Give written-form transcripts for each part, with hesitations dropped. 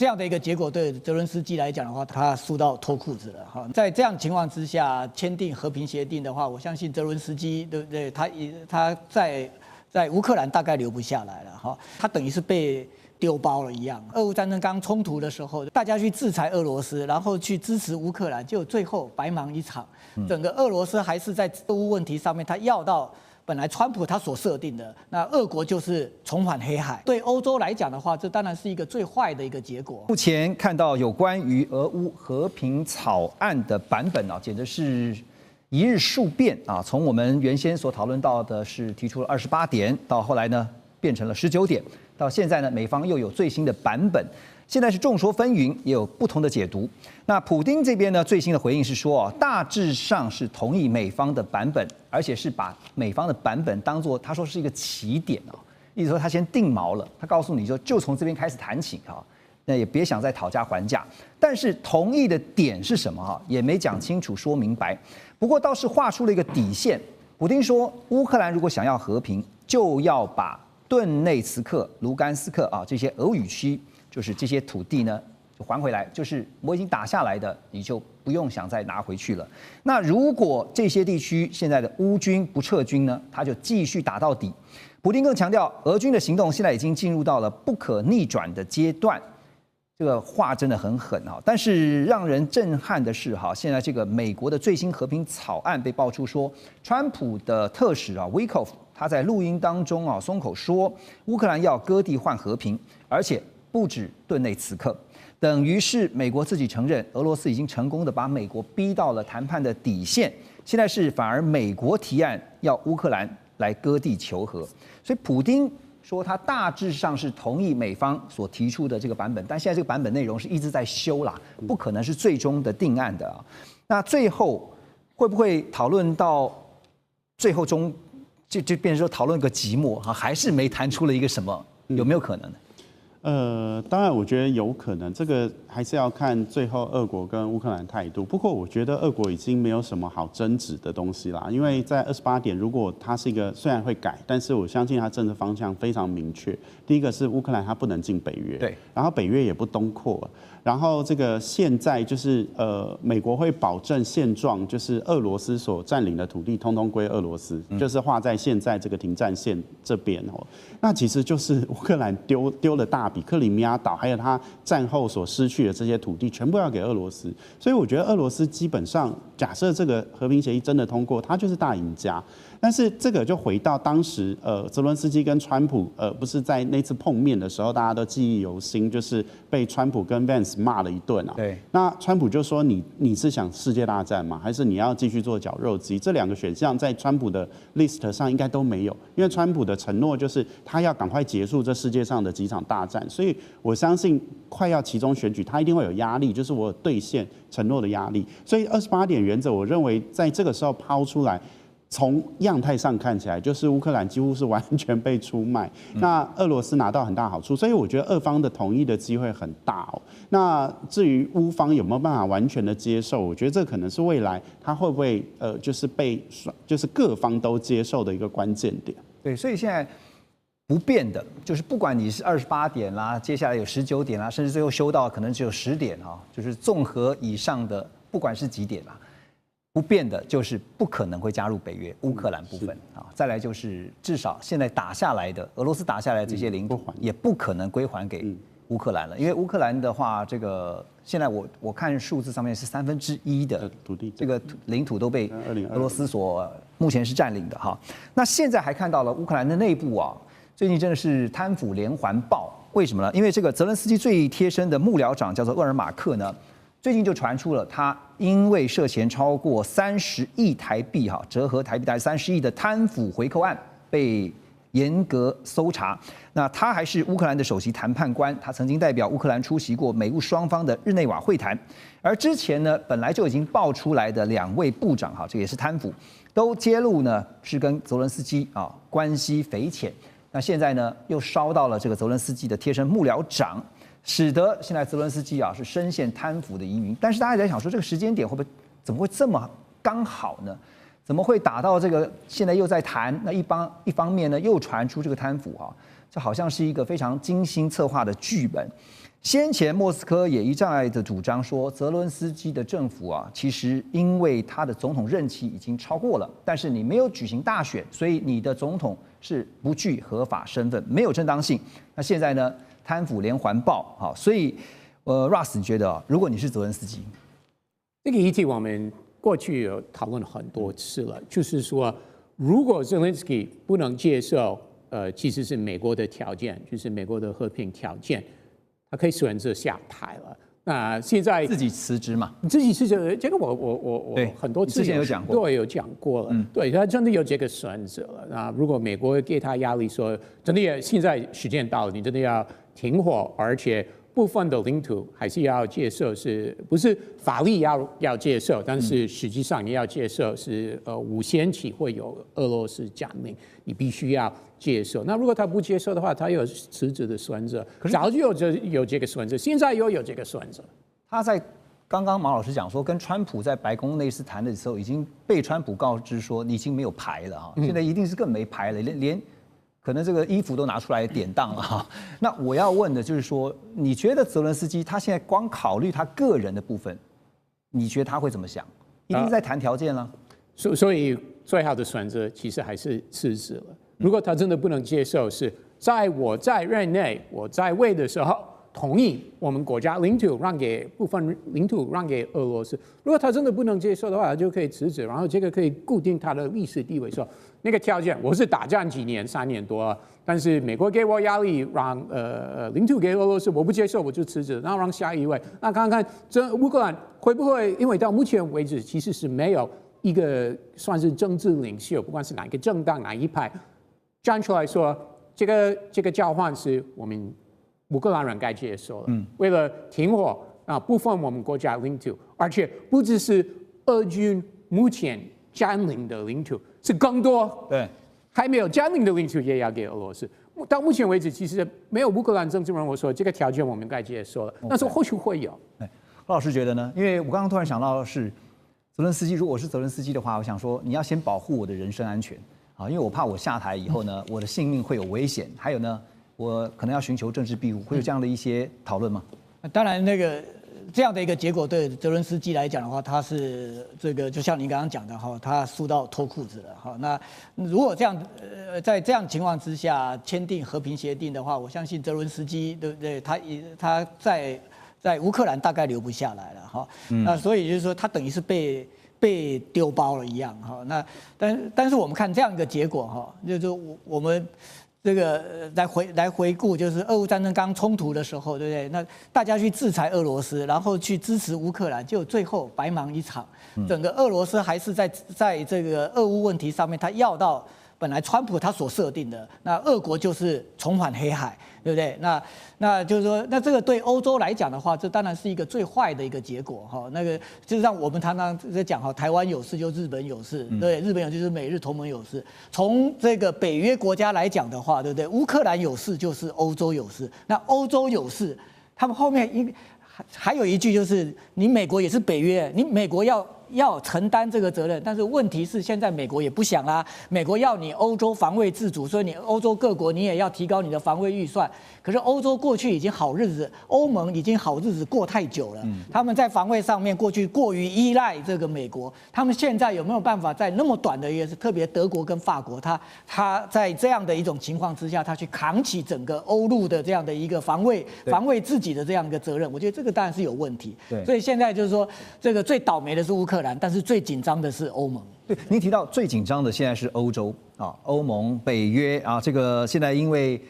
这样的一个结果对泽伦斯基来讲的话，他输到脱裤子了哈。在这样情况之下，签订和平协定的话，我相信泽伦斯基对不对？他在乌克兰大概留不下来了哈。他等于是被丢包了一样。俄乌战争刚冲突的时候，大家去制裁俄罗斯，然后去支持乌克兰，结果最后白忙一场。整个俄罗斯还是在俄乌问题上面，他要到。本来川普他所设定的，那俄国就是重返黑海。对欧洲来讲的话，这当然是一个最坏的一个结果。目前看到有关于俄乌和平草案的版本啊，简直是一日数变啊！从我们原先所讨论到的是提出了28点，到后来呢变成了19点，到现在呢美方又有最新的版本。现在是众说纷纭，也有不同的解读。那普丁这边呢，最新的回应是说，大致上是同意美方的版本，而且是把美方的版本当作他说是一个起点啊，意思说他先定锚了，他告诉你说就从这边开始谈起啊，那也别想再讨价还价。但是同意的点是什么哈，也没讲清楚说明白。不过倒是画出了一个底线。普丁说，乌克兰如果想要和平，就要把顿内茨克、卢甘斯克啊这些俄语区。就是这些土地呢，就还回来，就是我已经打下来的，你就不用想再拿回去了。那如果这些地区现在的乌军不撤军呢，他就继续打到底。普丁更强调，俄军的行动现在已经进入到了不可逆转的阶段。这个话真的很狠哈，但是让人震撼的是哈，现在这个美国的最新和平草案被爆出说，川普的特使啊 Witkoff 他在录音当中啊松口说，乌克兰要割地换和平，而且。不止顿内茨克，等于是美国自己承认，俄罗斯已经成功的把美国逼到了谈判的底线。现在是反而美国提案要乌克兰来割地求和，所以普丁说他大致上是同意美方所提出的这个版本，但现在这个版本内容是一直在修啦，不可能是最终的定案的啊。那最后会不会讨论到最后就变成说讨论个寂寞哈，还是没谈出了一个什么？有没有可能呢？当然，我觉得有可能，这个还是要看最后俄国跟乌克兰态度。不过，我觉得俄国已经没有什么好争执的东西啦，因为在28点，如果它是一个虽然会改，但是我相信它政治方向非常明确。第一个是乌克兰它不能进北约，对，然后北约也不东扩，然后这个现在就是美国会保证现状，就是俄罗斯所占领的土地通通归俄罗斯，就是画在现在这个停战线这边哦。那其实就是乌克兰丢了大笔，克里米亚岛还有它战后所失去的这些土地，全部要给俄罗斯。所以我觉得俄罗斯基本上，假设这个和平协议真的通过，它就是大赢家。但是这个就回到当时泽伦斯基跟川普不是在那次碰面的时候，大家都记忆犹新，就是被川普跟 Vance 骂了一顿啊。对。那川普就说你是想世界大战吗？还是你要继续做绞肉机？这两个选项在川普的 list 上应该都没有，因为川普的承诺就是他要赶快结束这世界上的几场大战，所以我相信快要期中选举，他一定会有压力，就是我兑现承诺的压力。所以28点原则，我认为在这个时候抛出来。从样态上看起来，就是乌克兰几乎是完全被出卖，那俄罗斯拿到很大好处，所以我觉得俄方的同意的机会很大哦。那至于乌方有没有办法完全的接受，我觉得这可能是未来他会不会就是各方都接受的一个关键点。对，所以现在不变的就是不管你是28点啦，接下来有19点啦，甚至最后修到可能只有10点啊，就是综合以上的，不管是几点啦。不变的就是不可能会加入北约，乌克兰部分啊，再来就是至少现在打下来的俄罗斯打下来的这些领土也不可能归还给乌克兰了，因为乌克兰的话，这个现在我看数字上面是1/3的土地，这个领土都被俄罗斯所目前是占领的哈。那现在还看到了乌克兰的内部啊，最近真的是贪腐连环爆，为什么呢？因为这个泽伦斯基最贴身的幕僚长叫做厄尔马克呢。最近就传出了他因为涉嫌超过30亿台币哈，折合台币大概30亿的贪腐回扣案被严格搜查。那他还是乌克兰的首席谈判官，他曾经代表乌克兰出席过美乌双方的日内瓦会谈。而之前呢，本来就已经爆出来的2位部长哈，这也是贪腐，都揭露呢是跟泽伦斯基啊关系匪浅。那现在呢又烧到了这个泽伦斯基的贴身幕僚长。使得现在泽伦斯基啊是深陷贪腐的疑云，但是大家在想说这个时间点会不会怎么会这么刚好呢？怎么会打到这个现在又在谈？那一方面呢又传出这个贪腐啊，这好像是一个非常精心策划的剧本。先前莫斯科也一再的主张说，泽伦斯基的政府啊，其实因为他的总统任期已经超过了，但是你没有举行大选，所以你的总统是不具合法身份，没有正当性。那现在呢，贪腐连环爆，好，所以Russ， 你觉得如果你是泽伦斯基，这个议题我们过去有讨论很多次了，就是说，如果泽连斯基不能接受，其实是美国的条件，就是美国的和平条件。他可以选择下台了。那现在自己辞职嘛？自己辞职，这个我很多次之前有讲过，对，有讲过了。对，他真的有这个选择了。那如果美国给他压力说，真的现在时间到了，你真的要停火，而且部分的领土还是要接受，是不是法律要接受？但是实际上你要接受是5天起会有俄罗斯占领，你必须要接受。那如果他不接受的话，他有辞职的选择，早就有这个选择，现在又有这个选择。他在刚刚马老师讲说，跟川普在白宫内次谈的时候，已经被川普告知说你已经没有牌了哈，现在一定是更没牌了，连可能这个衣服都拿出来典当了哈。那我要问的就是说，你觉得泽伦斯基他现在光考虑他个人的部分，你觉得他会怎么想？一定在谈条件了。所以最好的选择其实还是辞职了。如果他真的不能接受，是在我在任内我在位的时候同意我们国家领土让给部分领土让给俄罗斯。如果他真的不能接受的话，他就可以辞职，然后这个可以固定他的历史地位。说那个条件，我是打仗几年3年多，但是美国给我压力，让领土给俄罗斯，我不接受我就辞职，然后让下一位。那看看这乌克兰会不会，因为到目前为止其实是没有一个算是政治领袖，不管是哪一个政党哪一派，站出来说这个交换是我们乌克兰人该接受的。为了停火啊，部分我们国家领土，而且不只是俄军目前占领的领土，是更多对还没有占领的领土也要给俄罗斯。到目前为止，其实没有乌克兰政治人物说这个条件我们该接受了，但是或许会有。罗老师觉得呢？因为我刚刚突然想到的是，泽伦斯基如果是泽伦斯基的话，我想说你要先保护我的人身安全啊，因为我怕我下台以后呢，我的性命会有危险。还有呢，我可能要寻求政治庇护，会有这样的一些讨论吗？当然，这样的一个结果对泽伦斯基来讲的话，他是这个就像您刚刚讲的哈，他输到脱裤子了哈。那如果这样在这样情况之下签订和平协定的话，我相信泽伦斯基对不对？他在乌克兰大概留不下来了哈。那所以就是说，他等于是被丢包了一样哈。那但是我们看这样一个结果哈，就是我们。这个来回顾，就是俄乌战争刚冲突的时候，对不对？那大家去制裁俄罗斯，然后去支持乌克兰，结果最后白忙一场。整个俄罗斯还是在这个俄乌问题上面，他要到本来川普他所设定的，那俄国就是重返黑海，对不对？那就是说，那这个对欧洲来讲的话，这当然是一个最坏的一个结果哈。那个就是让我们常常在讲哈，台湾有事就日本有事，对，日本有事就是美日同盟有事。从这个北约国家来讲的话，对不对？乌克兰有事就是欧洲有事，那欧洲有事，他们后面还有一句就是，你美国也是北约，你美国要承担这个责任，但是问题是现在美国也不想啦，美国要你欧洲防卫自主，所以你欧洲各国你也要提高你的防卫预算。可是欧洲过去已经好日子，欧盟已经好日子过太久了，他们在防卫上面过去过于依赖这个美国，他们现在有没有办法在那么短的一个，特别德国跟法国，他在这样的一种情况之下，他去扛起整个欧陆的这样的一个防卫自己的这样一个责任，我觉得这个当然是有问题。所以现在就是说，这个最倒霉的是乌克兰，但是最紧张的是欧盟。对，您提到最紧张的现在是欧洲啊，欧盟、北约啊，这个现在因为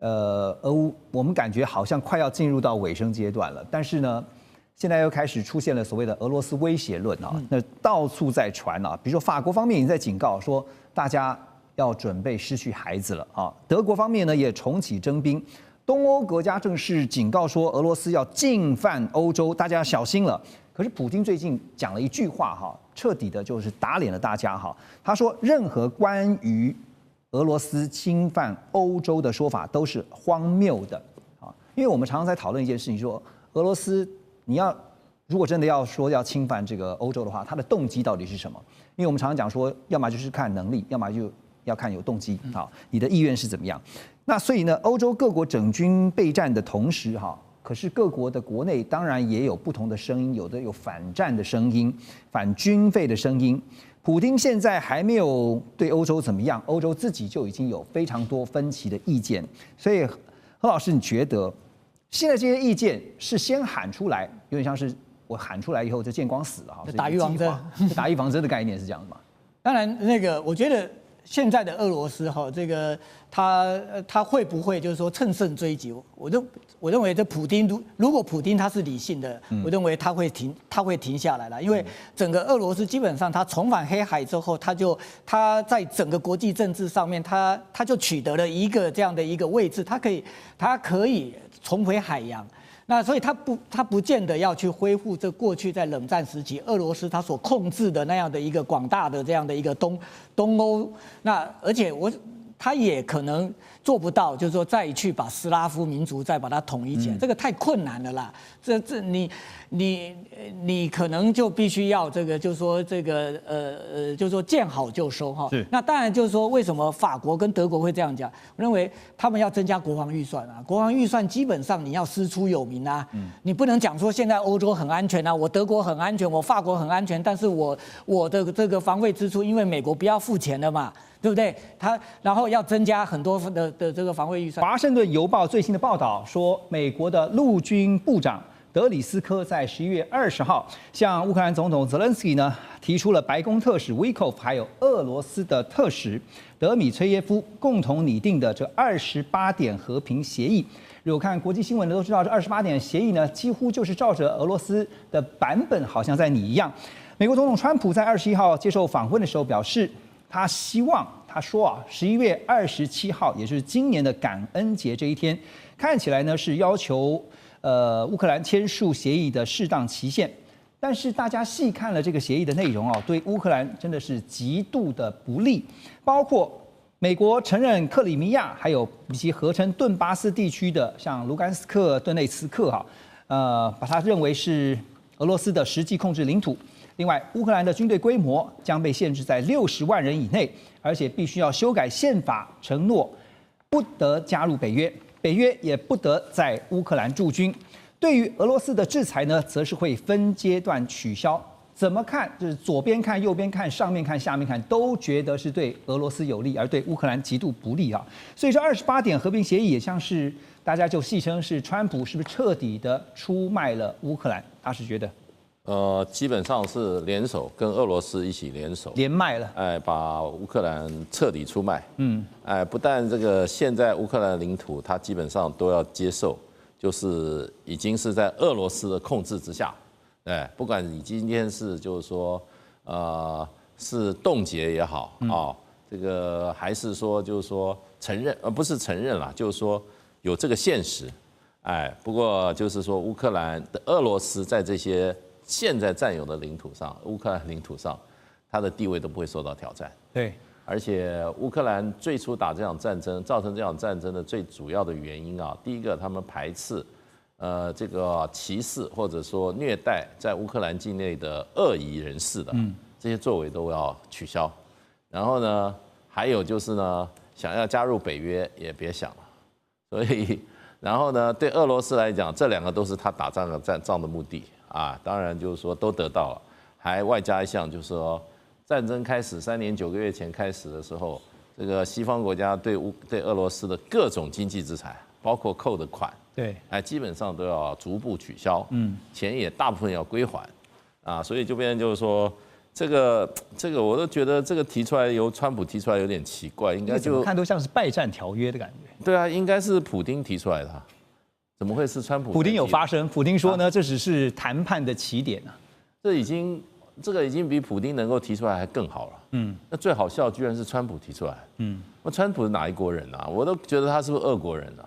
俄乌，我们感觉好像快要进入到尾声阶段了，但是呢，现在又开始出现了所谓的俄罗斯威胁论啊，那到处在传啊，比如说法国方面已经在警告说，大家要准备失去孩子了啊，德国方面呢也重启征兵。东欧国家正式警告说，俄罗斯要进犯欧洲，大家要小心了。可是普京最近讲了一句话哈，彻底的就是打脸了大家哈。他说，任何关于俄罗斯侵犯欧洲的说法都是荒谬的啊。因为我们常常在讨论一件事情，说俄罗斯如果真的要说要侵犯这个欧洲的话，它的动机到底是什么？因为我们常常讲说，要么就是看能力，要么就要看有动机，好，你的意愿是怎么样？那所以呢，欧洲各国整军备战的同时，哈，可是各国的国内当然也有不同的声音，有的有反战的声音、反军费的声音。普丁现在还没有对欧洲怎么样，欧洲自己就已经有非常多分歧的意见。所以，何老师，你觉得现在这些意见是先喊出来，有点像是我喊出来以后就见光死了哈，打预防针，打预防针的概念是这样的吗？当然，我觉得现在的俄罗斯哈，这个他会不会就是说乘胜追击？我认为这普丁如果普丁他是理性的，我认为他会停下来了，因为整个俄罗斯基本上他重返黑海之后，他在整个国际政治上面，他就取得了一个这样的一个位置，他可以重回海洋。那所以他不见得要去恢复这过去在冷战时期俄罗斯他所控制的那样的一个广大的这样的一个东欧，那而且他也可能做不到，就是说再去把斯拉夫民族再把它统一起来，这个太困难了啦。你可能就必须要这个，就是说就是说见好就收哈。那当然就是说，为什么法国跟德国会这样讲？我认为他们要增加国防预算啊，国防预算基本上你要师出有名啊，你不能讲说现在欧洲很安全啊，我德国很安全，我法国很安全，但是我的这个防卫支出，因为美国不要付钱了嘛。对不对？然后要增加很多的这个防卫预算。华盛顿邮报最新的报道说，美国的陆军部长德里斯科在11月20号向乌克兰总统泽连斯基呢提出了白宫特使维科夫还有俄罗斯的特使德米崔耶夫共同拟定的这28点和平协议。如果看国际新闻的都知道，这28点协议呢几乎就是照着俄罗斯的版本，好像在拟一样。美国总统川普在21号接受访问的时候表示，他说啊，11月27号，也就是今年的感恩节这一天，看起来呢是要求乌克兰签署协议的适当期限。但是大家细看了这个协议的内容啊，对乌克兰真的是极度的不利，包括美国承认克里米亚，还有以及合称顿巴斯地区的像卢甘斯克、顿内茨克把它认为是俄罗斯的实际控制领土。另外，乌克兰的军队规模将被限制在60万人以内，而且必须要修改宪法，承诺不得加入北约，北约也不得在乌克兰驻军。对于俄罗斯的制裁呢，则是会分阶段取消。怎么看，就是左边看、右边看、上面看、下面看，都觉得是对俄罗斯有利，而对乌克兰极度不利啊。所以这28点和平协议也像是大家就戏称是川普是不是彻底的出卖了乌克兰？他是觉得。基本上是联手跟俄罗斯一起联手连麦了，把乌克兰彻底出卖，不但这个现在乌克兰领土，它基本上都要接受，就是已经是在俄罗斯的控制之下，不管你今天是就是说，是冻结也好这个还是说就是说承认，不是承认啦，就是说有这个现实，不过就是说乌克兰的俄罗斯在这些现在占有的领土上，乌克兰领土上，它的地位都不会受到挑战。对，而且乌克兰最初打这场战争，造成这场战争的最主要的原因啊，第一个他们排斥，这个歧视或者说虐待在乌克兰境内的恶意人士的，这些作为都要取消。然后呢，还有就是呢，想要加入北约也别想了。所以，然后呢，对俄罗斯来讲，这两个都是他打仗的目的。当然就是说都得到了，还外加一项就是说，战争开始3年9个月前开始的时候，这个西方国家对俄罗斯的各种经济制裁，包括扣的款，对，基本上都要逐步取消，钱也大部分要归还，所以就变成就是说，这个我都觉得这个提出来由川普提出来有点奇怪，应该就看都像是败战条约的感觉。对啊，应该是普丁提出来的。怎么会是川普？普丁有发声，普丁说呢，这只是谈判的起点啊。这个已经比普丁能够提出来还更好了。那最好笑居然是川普提出来。那川普是哪一国人啊？我都觉得他是不是俄国人啊？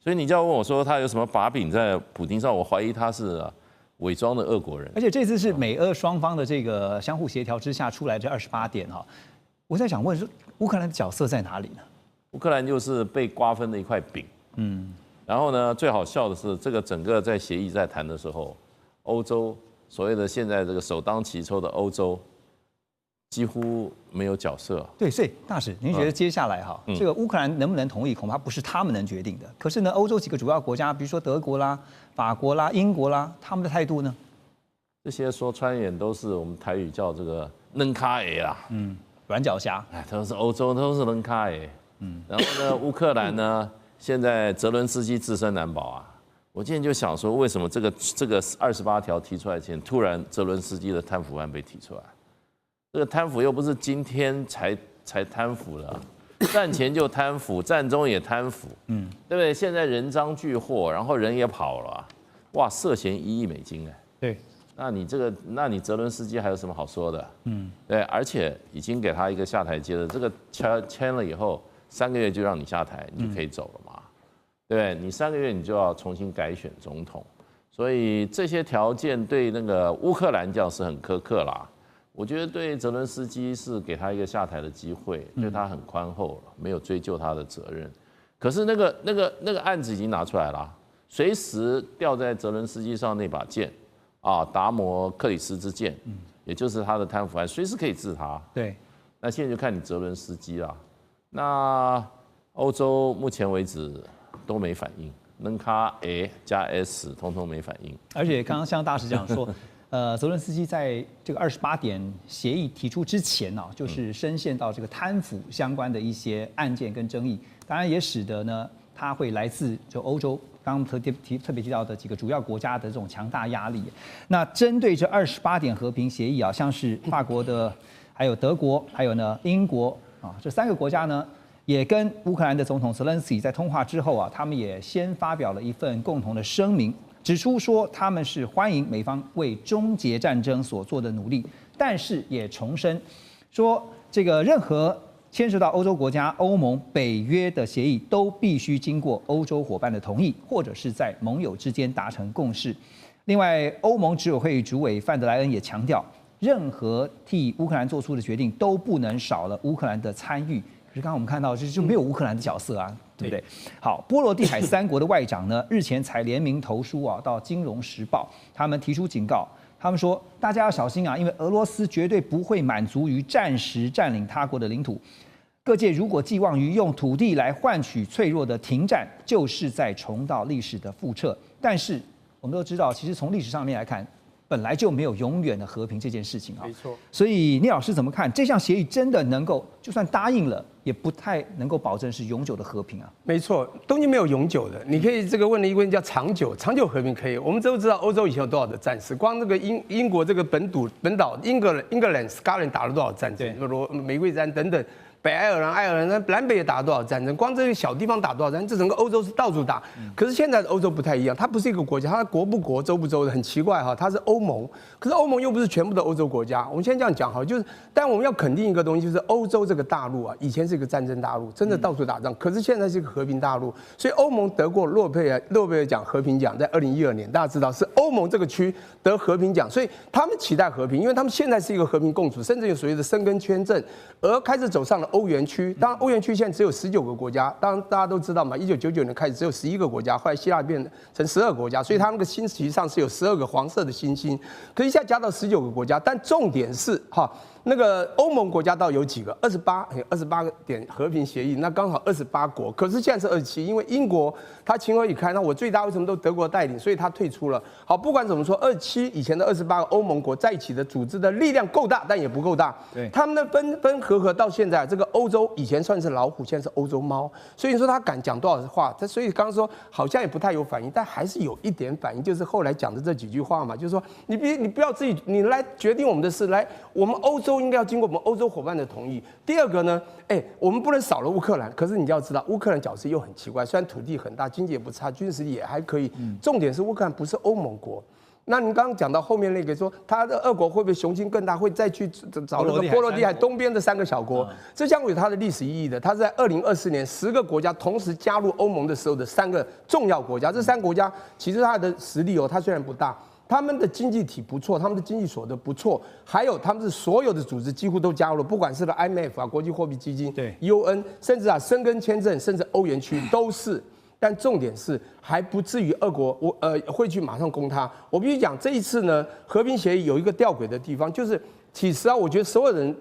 所以你就要问我说他有什么把柄在普丁上，我怀疑他是伪装的俄国人。而且这次是美俄双方的这个相互协调之下出来这28点哈。我在想问说，乌克兰的角色在哪里呢？乌克兰就是被瓜分的一块饼。然后呢，最好笑的是，这个整个在协议在谈的时候，欧洲所谓的现在这个首当其冲的欧洲，几乎没有角色。对，所以大使，您觉得接下来哈，这个乌克兰能不能同意，恐怕不是他们能决定的。可是呢，欧洲几个主要国家，比如说德国啦、法国啦、英国啦，他们的态度呢？这些说穿眼都是我们台语叫这个嫩咖诶啦，软脚虾，哎，都是欧洲都是嫩咖诶。然后呢，乌克兰呢，现在泽伦斯基自身难保啊。我今天就想说，为什么这个28条提出来前，突然泽伦斯基的贪腐案被提出来？这个贪腐又不是今天才贪腐的，战前就贪腐，战中也贪腐，对不对？现在人赃俱获，然后人也跑了，哇，涉嫌1亿美金哎。对。那你泽伦斯基还有什么好说的？对，而且已经给他一个下台阶了，这个签了以后3个月就让你下台，你就可以走了嘛，对不对？你3个月你就要重新改选总统，所以这些条件对那个乌克兰讲是很苛刻啦。我觉得对泽伦斯基是给他一个下台的机会，对他很宽厚了，没有追究他的责任。可是那个案子已经拿出来了，随时吊在泽伦斯基上那把剑。达摩克里斯之剑，也就是他的贪腐案，随时可以治他。对，那现在就看你泽伦斯基啦。那欧洲目前为止都没反应，能卡 A 加 S 通通没反应。而且刚刚像大使讲说，泽伦斯基在这个28点协议提出之前呢，就是深陷到这个贪腐相关的一些案件跟争议，当然也使得呢，他会来自就欧洲。刚刚特别提到的几个主要国家的这种强大压力，那针对这28点和平协议啊，像是法国的，还有德国，还有呢英国啊，这3个国家呢，也跟乌克兰的总统泽连斯基在通话之后啊，他们也先发表了一份共同的声明，指出说他们是欢迎美方为终结战争所做的努力，但是也重申说这个任何牵涉到欧洲国家、欧盟、北约的协议，都必须经过欧洲伙伴的同意，或者是在盟友之间达成共识。另外，欧盟执委会主委范德莱恩也强调，任何替乌克兰做出的决定都不能少了乌克兰的参与。可是刚刚我们看到，就没有乌克兰的角色啊，对不对？好，波罗的海3国的外长呢，日前才联名投书啊，到《金融时报》，他们提出警告。他们说，大家要小心啊，因为俄罗斯绝对不会满足于暂时占领他国的领土。各界如果寄望于用土地来换取脆弱的停战，就是在重蹈历史的覆辙。但是我们都知道，其实从历史上面来看，本来就没有永远的和平这件事情啊。没错。所以聂老师怎么看这项协议真的能够，就算答应了，也不太能够保证是永久的和平啊？没错，东西没有永久的。你可以这个问了一个问题叫长久和平可以。我们都知道欧洲以前有多少的战士，光这个英国这个本岛英格兰 Scotland 打了多少战争，玫瑰战等等。北爱尔兰、南北也打了多少战争？光这个小地方打多少战争？这整个欧洲是到处打。可是现在的欧洲不太一样，它不是一个国家，它国不国、州不州的，很奇怪哈。它是欧盟，可是欧盟又不是全部的欧洲国家。我们先这样讲好，就是，但我们要肯定一个东西，就是欧洲这个大陆啊，以前是一个战争大陆，真的到处打仗，可是现在是一个和平大陆。所以欧盟得过诺贝尔奖和平奖，在2012年，大家知道是欧盟这个区得和平奖，所以他们期待和平，因为他们现在是一个和平共处，甚至有所谓的申根签证，而开始走上了欧元区，当然欧元区现在只有19个国家，当然大家都知道嘛，1999年开始只有11个国家，后来希腊变成12个国家，所以它那个星旗上是有12个黄色的星星，可是现在加到19个国家，但重点是哈。那个欧盟国家到有几个？28点和平协议，那刚好28国，可是现在是27，因为英国他情何以堪？那我最大为什么都德国带领，所以他退出了。好，不管怎么说，27以前的28个欧盟国在一起的组织的力量够大，但也不够大。对，他们的分合到现在，这个欧洲以前算是老虎，现在是欧洲猫，所以你说他敢讲多少话？他所以刚刚说好像也不太有反应，但还是有一点反应，就是后来讲的这几句话嘛，就是说你不要自己你来决定我们的事，来我们欧洲。应该要经过我们欧洲伙伴的同意。第二个呢，我们不能少了乌克兰。可是你要知道，乌克兰角色又很奇怪，虽然土地很大，经济也不差，军事也还可以。重点是乌克兰不是欧盟国。那您刚刚讲到后面那个说，他的俄国会不会雄心更大，会再去找那个波罗的海东边的3个小国？这将会有它的历史意义的。它是在2024年10个国家同时加入欧盟的时候的3个重要国家。这3个国家其实它的实力它虽然不大。他们的经济体不错，他们的经济所得不错，还有他们是所有的组织几乎都加入了，不管是IMF 啊、国际货币基金、UN， 甚至申根签证，甚至欧元区都是。但重点是还不至于俄国会去马上攻他。我必须讲这一次呢，和平协议有一个吊诡的地方，就是其实啊，我觉得所有人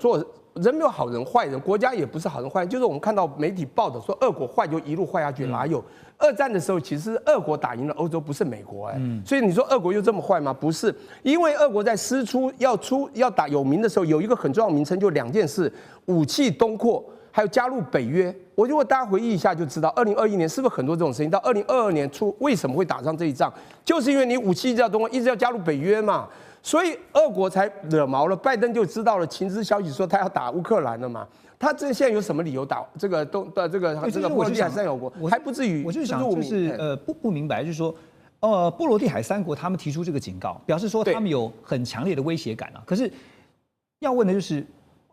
人没有好人坏人，国家也不是好人坏人，就是我们看到媒体报道说俄国坏就一路坏下去，哪有？二战的时候，其实俄国打赢了欧洲，不是美国所以你说俄国又这么坏吗？不是，因为俄国在师出要打有名的时候，有一个很重要的名称，就2件事：武器东扩，还有加入北约。我如果大家回忆一下就知道，2021年是不是很多这种事情？到2022年初为什么会打上这一仗？就是因为你武器一直要东扩，一直要加入北约嘛。所以俄国才惹毛了，拜登就知道了情资消息说他要打乌克兰了嘛。他这现在有什么理由打这个波罗的海三小国？还不至于。我就想就是不明白，就是说，波罗的海3国他们提出这个警告，表示说他们有很强烈的威胁感啊。可是要问的就是。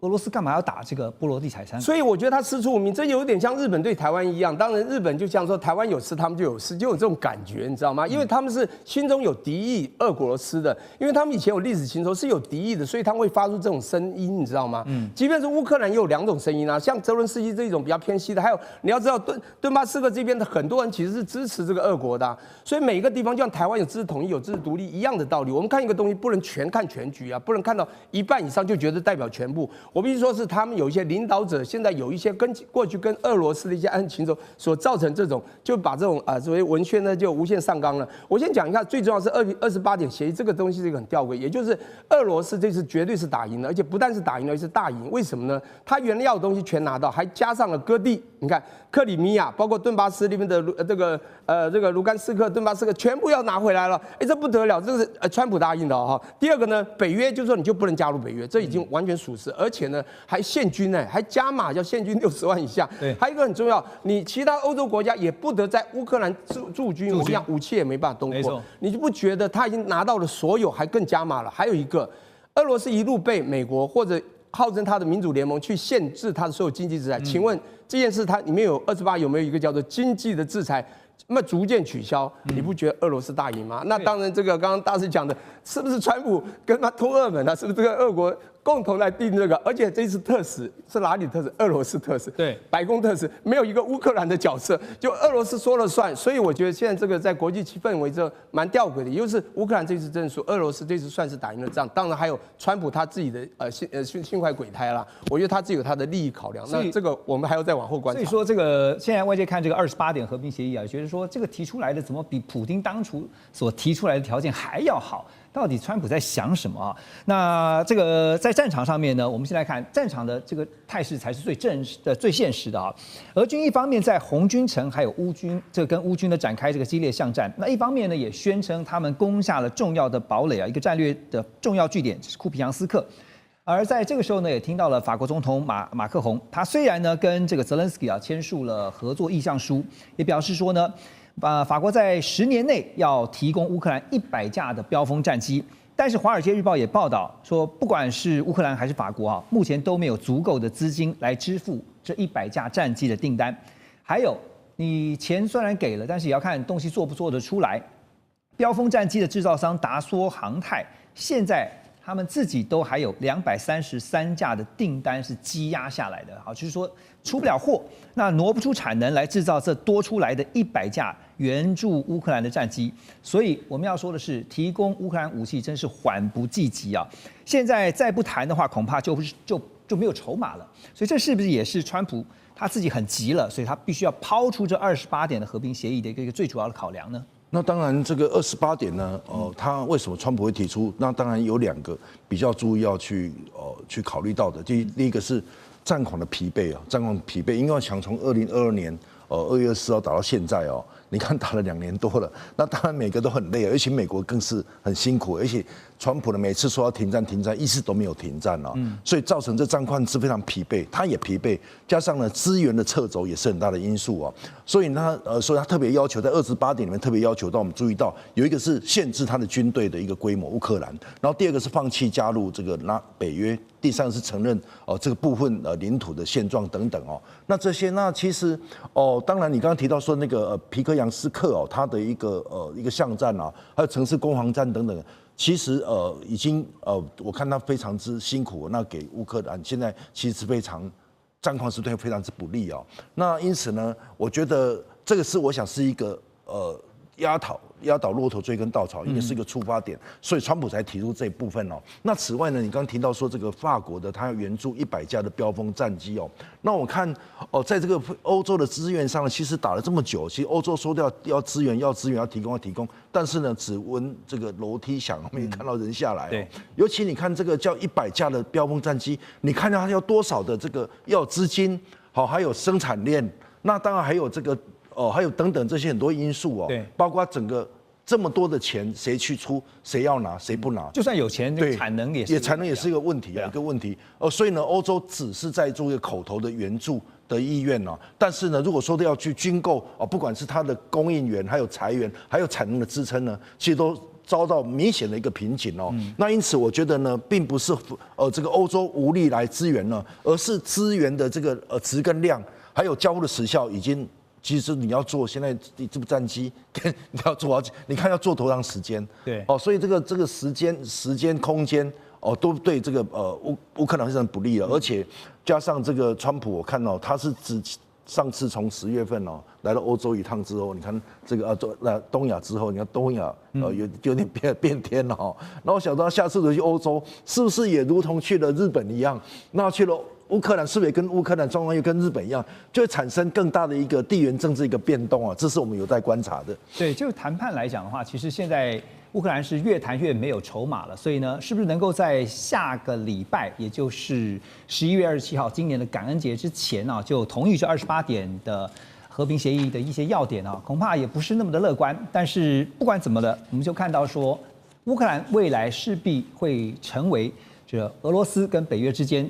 俄罗斯干嘛要打这个波罗的海3国？所以我觉得他师出无名，这有点像日本对台湾一样。当然，日本就像说台湾有事，他们就有事，就有这种感觉，你知道吗？因为他们是心中有敌意，俄罗斯的，因为他们以前有历史情仇，是有敌意的，所以他们会发出这种声音，你知道吗？即便是乌克兰也有2种声音啊，像泽伦斯基这一种比较偏西的，还有你要知道顿巴斯克这边的很多人其实是支持这个俄国的所以每一个地方就像台湾有支持统一、有支持独立一样的道理。我们看一个东西不能全看全局啊，不能看到一半以上就觉得代表全部。我必须说是他们有一些领导者，现在有一些过去跟俄罗斯的一些暗情仇所造成这种，就把这种所谓文宣呢就无限上纲了。我先讲一下，最重要是28点协议这个东西是一个很吊诡，也就是俄罗斯这次绝对是打赢了，而且不但是打赢了，而是大赢。为什么呢？他原来要的东西全拿到，还加上了割地。你看克里米亚，包括顿巴斯那边的这个卢甘斯克、顿巴斯克全部要拿回来了。这不得了，这个是川普答应的哈。第二个呢，北约就是说你就不能加入北约，这已经完全属实，而且呢还限军还加码，叫限军60万以下。对，还有一个很重要，你其他欧洲国家也不得在乌克兰驻军，我讲武器也没办法东扩。你就不觉得他已经拿到了所有，还更加码了？还有一个，俄罗斯一路被美国或者号称他的民主联盟去限制他的所有经济制裁，请问这件事它里面有28有没有一个叫做经济的制裁？那么逐渐取消，你不觉得俄罗斯大赢吗？那当然，这个刚刚大师讲的，是不是川普跟他通俄门啊？是不是这个俄国共同来定这个？而且这次特使是哪里特使？俄罗斯特使，对，白宫特使，没有一个乌克兰的角色，就俄罗斯说了算。所以我觉得现在这个在国际气氛围这蛮吊诡的，也就是乌克兰这次真的说，俄罗斯这次算是打赢了仗。当然还有川普他自己的心怀鬼胎啦，我觉得他自己有他的利益考量。那这个我们还要再往后观察。所以说这个现在外界看这个28点和平协议啊，觉得说这个提出来的怎么比普丁当初所提出来的条件还要好？到底川普在想什么啊？那这个在战场上面呢，我们先来看战场的这个态势才是最现实的啊。俄军一方面在红军城还有乌军跟乌军的展开这个激烈巷战，那一方面呢也宣称他们攻下了重要的堡垒啊，一个战略的重要据点就是库皮扬斯克。而在这个时候呢，也听到了法国总统马克宏，他虽然呢跟这个泽连斯基签署了合作意向书，也表示说呢。法国在10年内要提供乌克兰100架的标风战机，但是《华尔街日报》也报道说，不管是乌克兰还是法国目前都没有足够的资金来支付这100架战机的订单。还有，你钱虽然给了，但是也要看东西做不做得出来。标风战机的制造商达梭航太，现在他们自己都还有233架的订单是积压下来的，就是说出不了货，那挪不出产能来制造这多出来的100架援助乌克兰的战机。所以我们要说的是，提供乌克兰武器真是缓不济急啊！现在再不谈的话，恐怕就没有筹码了。所以这是不是也是川普他自己很急了，所以他必须要抛出这28点的和平协议的一个最主要的考量呢？那当然，这个28点呢，他为什么川普会提出？那当然有2个比较注意要去考虑到的。第一个是战况的疲惫啊，战况疲惫，因为想从2022年2月24号打到现在你看打了2年多了，那当然每个都很累，而且美国更是很辛苦，而且川普呢每次说要停战，一次都没有停战所以造成这战况是非常疲惫，他也疲惫，加上呢资源的撤走也是很大的因素所以他特别要求在28点里面特别要求到我们注意到有一个是限制他的军队的一个规模，乌克兰，然后第2个是放弃加入这个北约，第3个是承认这个部分领土的现状等等那这些其实当然你刚刚提到说那个皮克扬斯克它的一个巷战还有城市攻防战等等，其实已经我看他非常之辛苦，那给乌克兰现在其实战况是对非常之不利那因此呢，我觉得这个是我想是一个压倒骆驼追根稻草，应该是一个出发点，所以川普才提出这一部分哦。那此外呢，你刚刚提到说这个法国的他要援助100架的标风战机哦，那我看哦，在这个欧洲的资源上呢，其实打了这么久，其实欧洲说要支援要提供，但是呢，只闻这个楼梯响，没看到人下来哦。尤其你看这个叫100架的标风战机，你看到它要多少的这个要资金，好，还有生产链，那当然还有这个。还有等等这些很多因素哦，包括整个这么多的钱谁去出，谁要拿，谁不拿，就算有钱，对，产能也是一个问题啊，一个问题。所以呢，欧洲只是在做一个口头的援助的意愿哦，但是呢，如果说要去军购哦，不管是它的供应源，还有财源，还有产能的支撑呢，其实都遭到明显的一个瓶颈哦。那因此，我觉得呢，并不是这个欧洲无力来支援呢，而是资源的这个值跟量，还有交付的时效已经。其实你要做现在这部战机，你要做你看要做多长时间？对，所以这个时间、空间都对这个乌克兰非常不利了，而且加上这个川普，我看到他是上次从10月份来到欧洲一趟之后，你看这个东亚之后，你看东亚有点变天了哈。然后我想到下次去欧洲，是不是也如同去了日本一样？那去了。乌克兰是不是也跟乌克兰状况又跟日本一样，就会产生更大的一个地缘政治一个变动啊？这是我们有待观察的。对，就谈判来讲的话，其实现在乌克兰是越谈越没有筹码了，所以呢，是不是能够在下个礼拜，也就是11月27号，今年的感恩节之前啊，就同意这28点的和平协议的一些要点啊，恐怕也不是那么的乐观。但是不管怎么的，我们就看到说，乌克兰未来势必会成为这俄罗斯跟北约之间。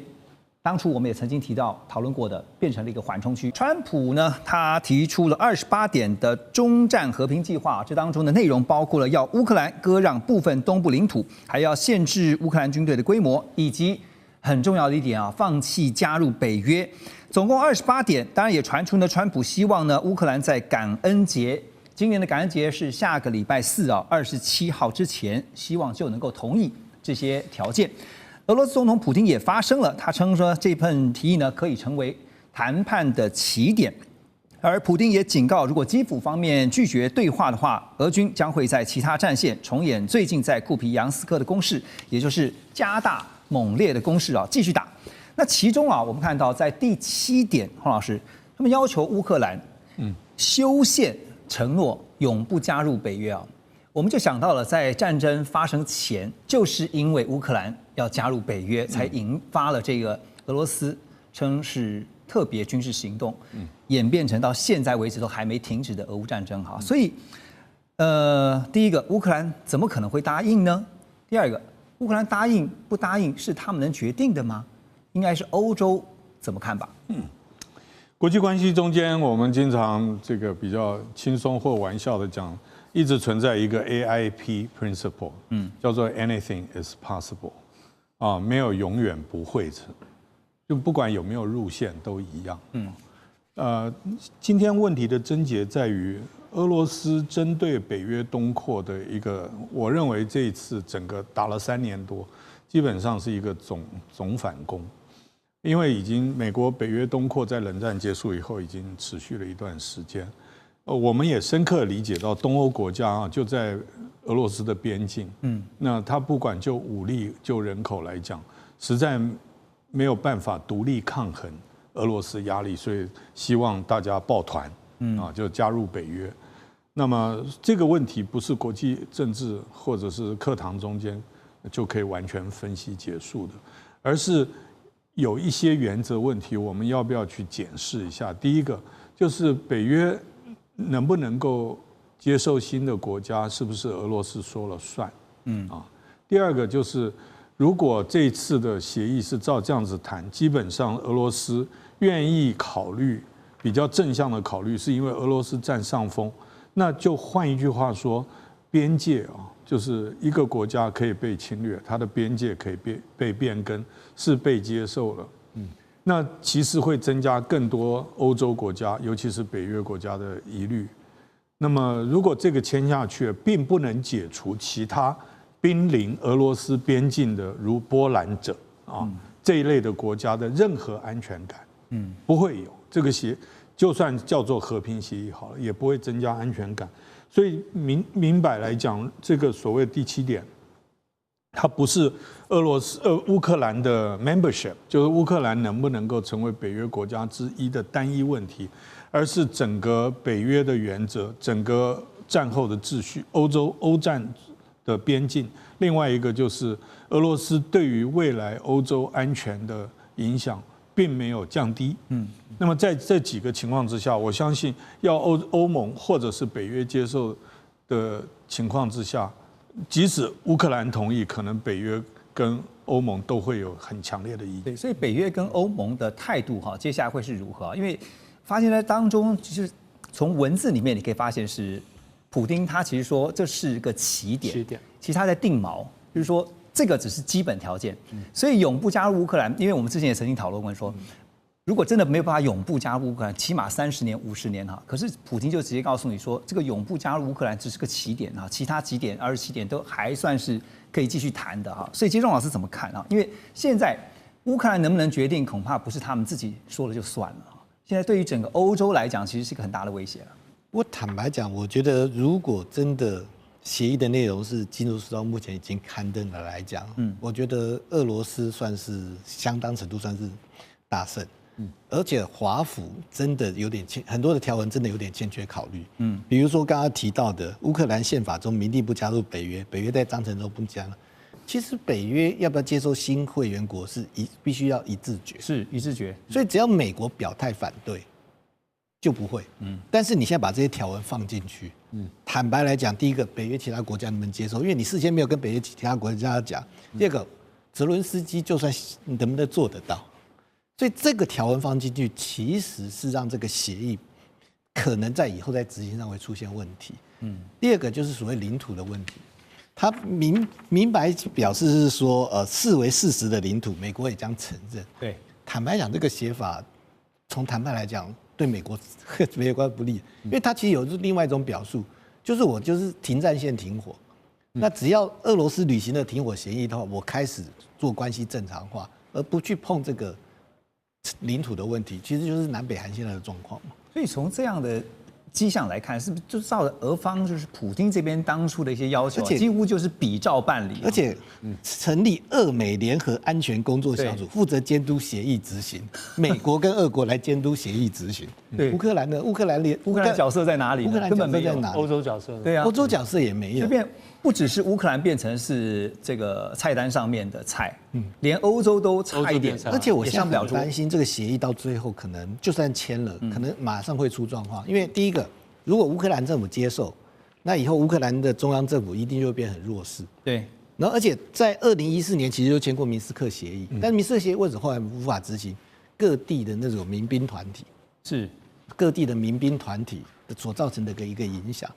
当初我们也曾经讨论过的，变成了一个缓冲区。川普呢，他提出了28点的中战和平计划，这当中的内容包括了要乌克兰割让部分东部领土，还要限制乌克兰军队的规模，以及很重要的一点啊，放弃加入北约。总共28点，当然也传出呢，川普希望呢，乌克兰在感恩节，今年的感恩节是下个礼拜4啊，27号之前，希望就能够同意这些条件。俄罗斯总统普丁也发声了，他称说这份提议呢可以成为谈判的起点，而普丁也警告，如果基辅方面拒绝对话的话，俄军将会在其他战线重演最近在库皮扬斯克的攻势，也就是加大猛烈的攻势啊，继续打。那其中啊，我们看到在第7点，洪老师他们要求乌克兰修宪承诺永不加入北约啊。我们就想到了，在战争发生前，就是因为乌克兰要加入北约，才引发了这个俄罗斯称是特别军事行动，演变成到现在为止都还没停止的俄乌战争哈。所以，第一个，乌克兰怎么可能会答应呢？第二个，乌克兰答应不答应是他们能决定的吗？应该是欧洲怎么看吧？国际关系中间，我们经常这个比较轻松或玩笑的讲。一直存在一个 AIP principle，叫做 anything is possible， 啊，没有永远不会成，就不管有没有入线都一样。今天问题的症结在于俄罗斯针对北约东扩的一个，我认为这一次整个打了3年多，基本上是一个总反攻，因为已经美国北约东扩在冷战结束以后已经持续了一段时间。我们也深刻理解到东欧国家啊，就在俄罗斯的边境，那他不管就武力就人口来讲，实在没有办法独立抗衡俄罗斯压力，所以希望大家抱团，啊，就加入北约。那么这个问题不是国际政治或者是课堂中间就可以完全分析结束的，而是有一些原则问题，我们要不要去检视一下？第一个就是北约能不能够接受新的国家，是不是俄罗斯说了算？第二个就是，如果这一次的协议是照这样子谈，基本上俄罗斯愿意考虑比较正向的考虑，是因为俄罗斯占上风。那就换一句话说，边界啊，就是一个国家可以被侵略，它的边界可以被变更，是被接受了。那其实会增加更多欧洲国家，尤其是北约国家的疑虑。那么，如果这个签下去，并不能解除其他濒临俄罗斯边境的，如波兰者啊这一类的国家的任何安全感。不会有这个就算叫做和平协议好了，也不会增加安全感。所以明白来讲，这个所谓第7点，它不是乌克兰的 membership， 就是乌克兰能不能够成为北约国家之一的单一问题，而是整个北约的原则，整个战后的秩序，欧战的边境。另外一个就是俄罗斯对于未来欧洲安全的影响并没有降低。那么在这几个情况之下，我相信要欧盟或者是北约接受的情况之下，即使乌克兰同意，可能北约跟欧盟都会有很强烈的意见。对，所以北约跟欧盟的态度哈，接下来会是如何？因为发现在当中，就是从文字里面你可以发现是，普丁他其实说这是个起点，其实他在定锚，就是说这个只是基本条件。所以永不加入乌克兰，因为我们之前也曾经讨论过说，如果真的没有办法永不加入乌克兰，起码30年、50年哈。可是普丁就直接告诉你说，这个永不加入乌克兰只是个起点哈，其他几点27点都还算是可以继续谈的哈。所以杰仲老师怎么看啊？因为现在乌克兰能不能决定，恐怕不是他们自己说了就算了。现在对于整个欧洲来讲，其实是一个很大的威胁了。我坦白讲，我觉得如果真的协议的内容是进入到目前已经刊登了来讲，我觉得俄罗斯算是相当程度算是大胜。而且华府真的有点很多的条文真的有点欠缺考虑。比如说刚刚提到的乌克兰宪法中明定不加入北约，北约在章程中不加了。其实北约要不要接受新会员国是必须要一致决，是一致决。所以只要美国表态反对，就不会。但是你现在把这些条文放进去，坦白来讲，第一个，北约其他国家能不能接受？因为你事先没有跟北约其他国家讲。第二个，泽伦斯基就算能不能做得到？所以这个条文放进去，其实是让这个协议可能在以后在执行上会出现问题。第二个就是所谓领土的问题，他明白表示是说，视为事实的领土，美国也将承认。对，坦白讲，这个写法从谈判来讲，对美国不利，因为它其实有另外一种表述，就是我就是停战线停火。那只要俄罗斯履行了停火协议的话，我开始做关系正常化，而不去碰这个领土的问题，其实就是南北韩现在的状况嘛。所以从这样的迹象来看，是不是就照着俄方就是普丁这边当初的一些要求，几乎就是比照办理？而且成立俄美联合安全工作小组，负责监督协议执行。美国跟俄国来监督协议执行。对，乌克兰呢？乌克兰角色在哪里？乌克兰角色在哪里？欧洲角色呢？对啊，欧洲角色也没有。这边不只是乌克兰变成是这个菜单上面的菜，连欧洲都差一点。而且我现在很担心这个协议到最后可能就算签了，可能马上会出状况。因为第一个，如果乌克兰政府接受，那以后乌克兰的中央政府一定就会变很弱势。对。然后，而且在2014年其实就签过明斯克协议，但明斯克协议为什么后来无法执行？各地的那种民兵团体是各地的民兵团体所造成的一个影响。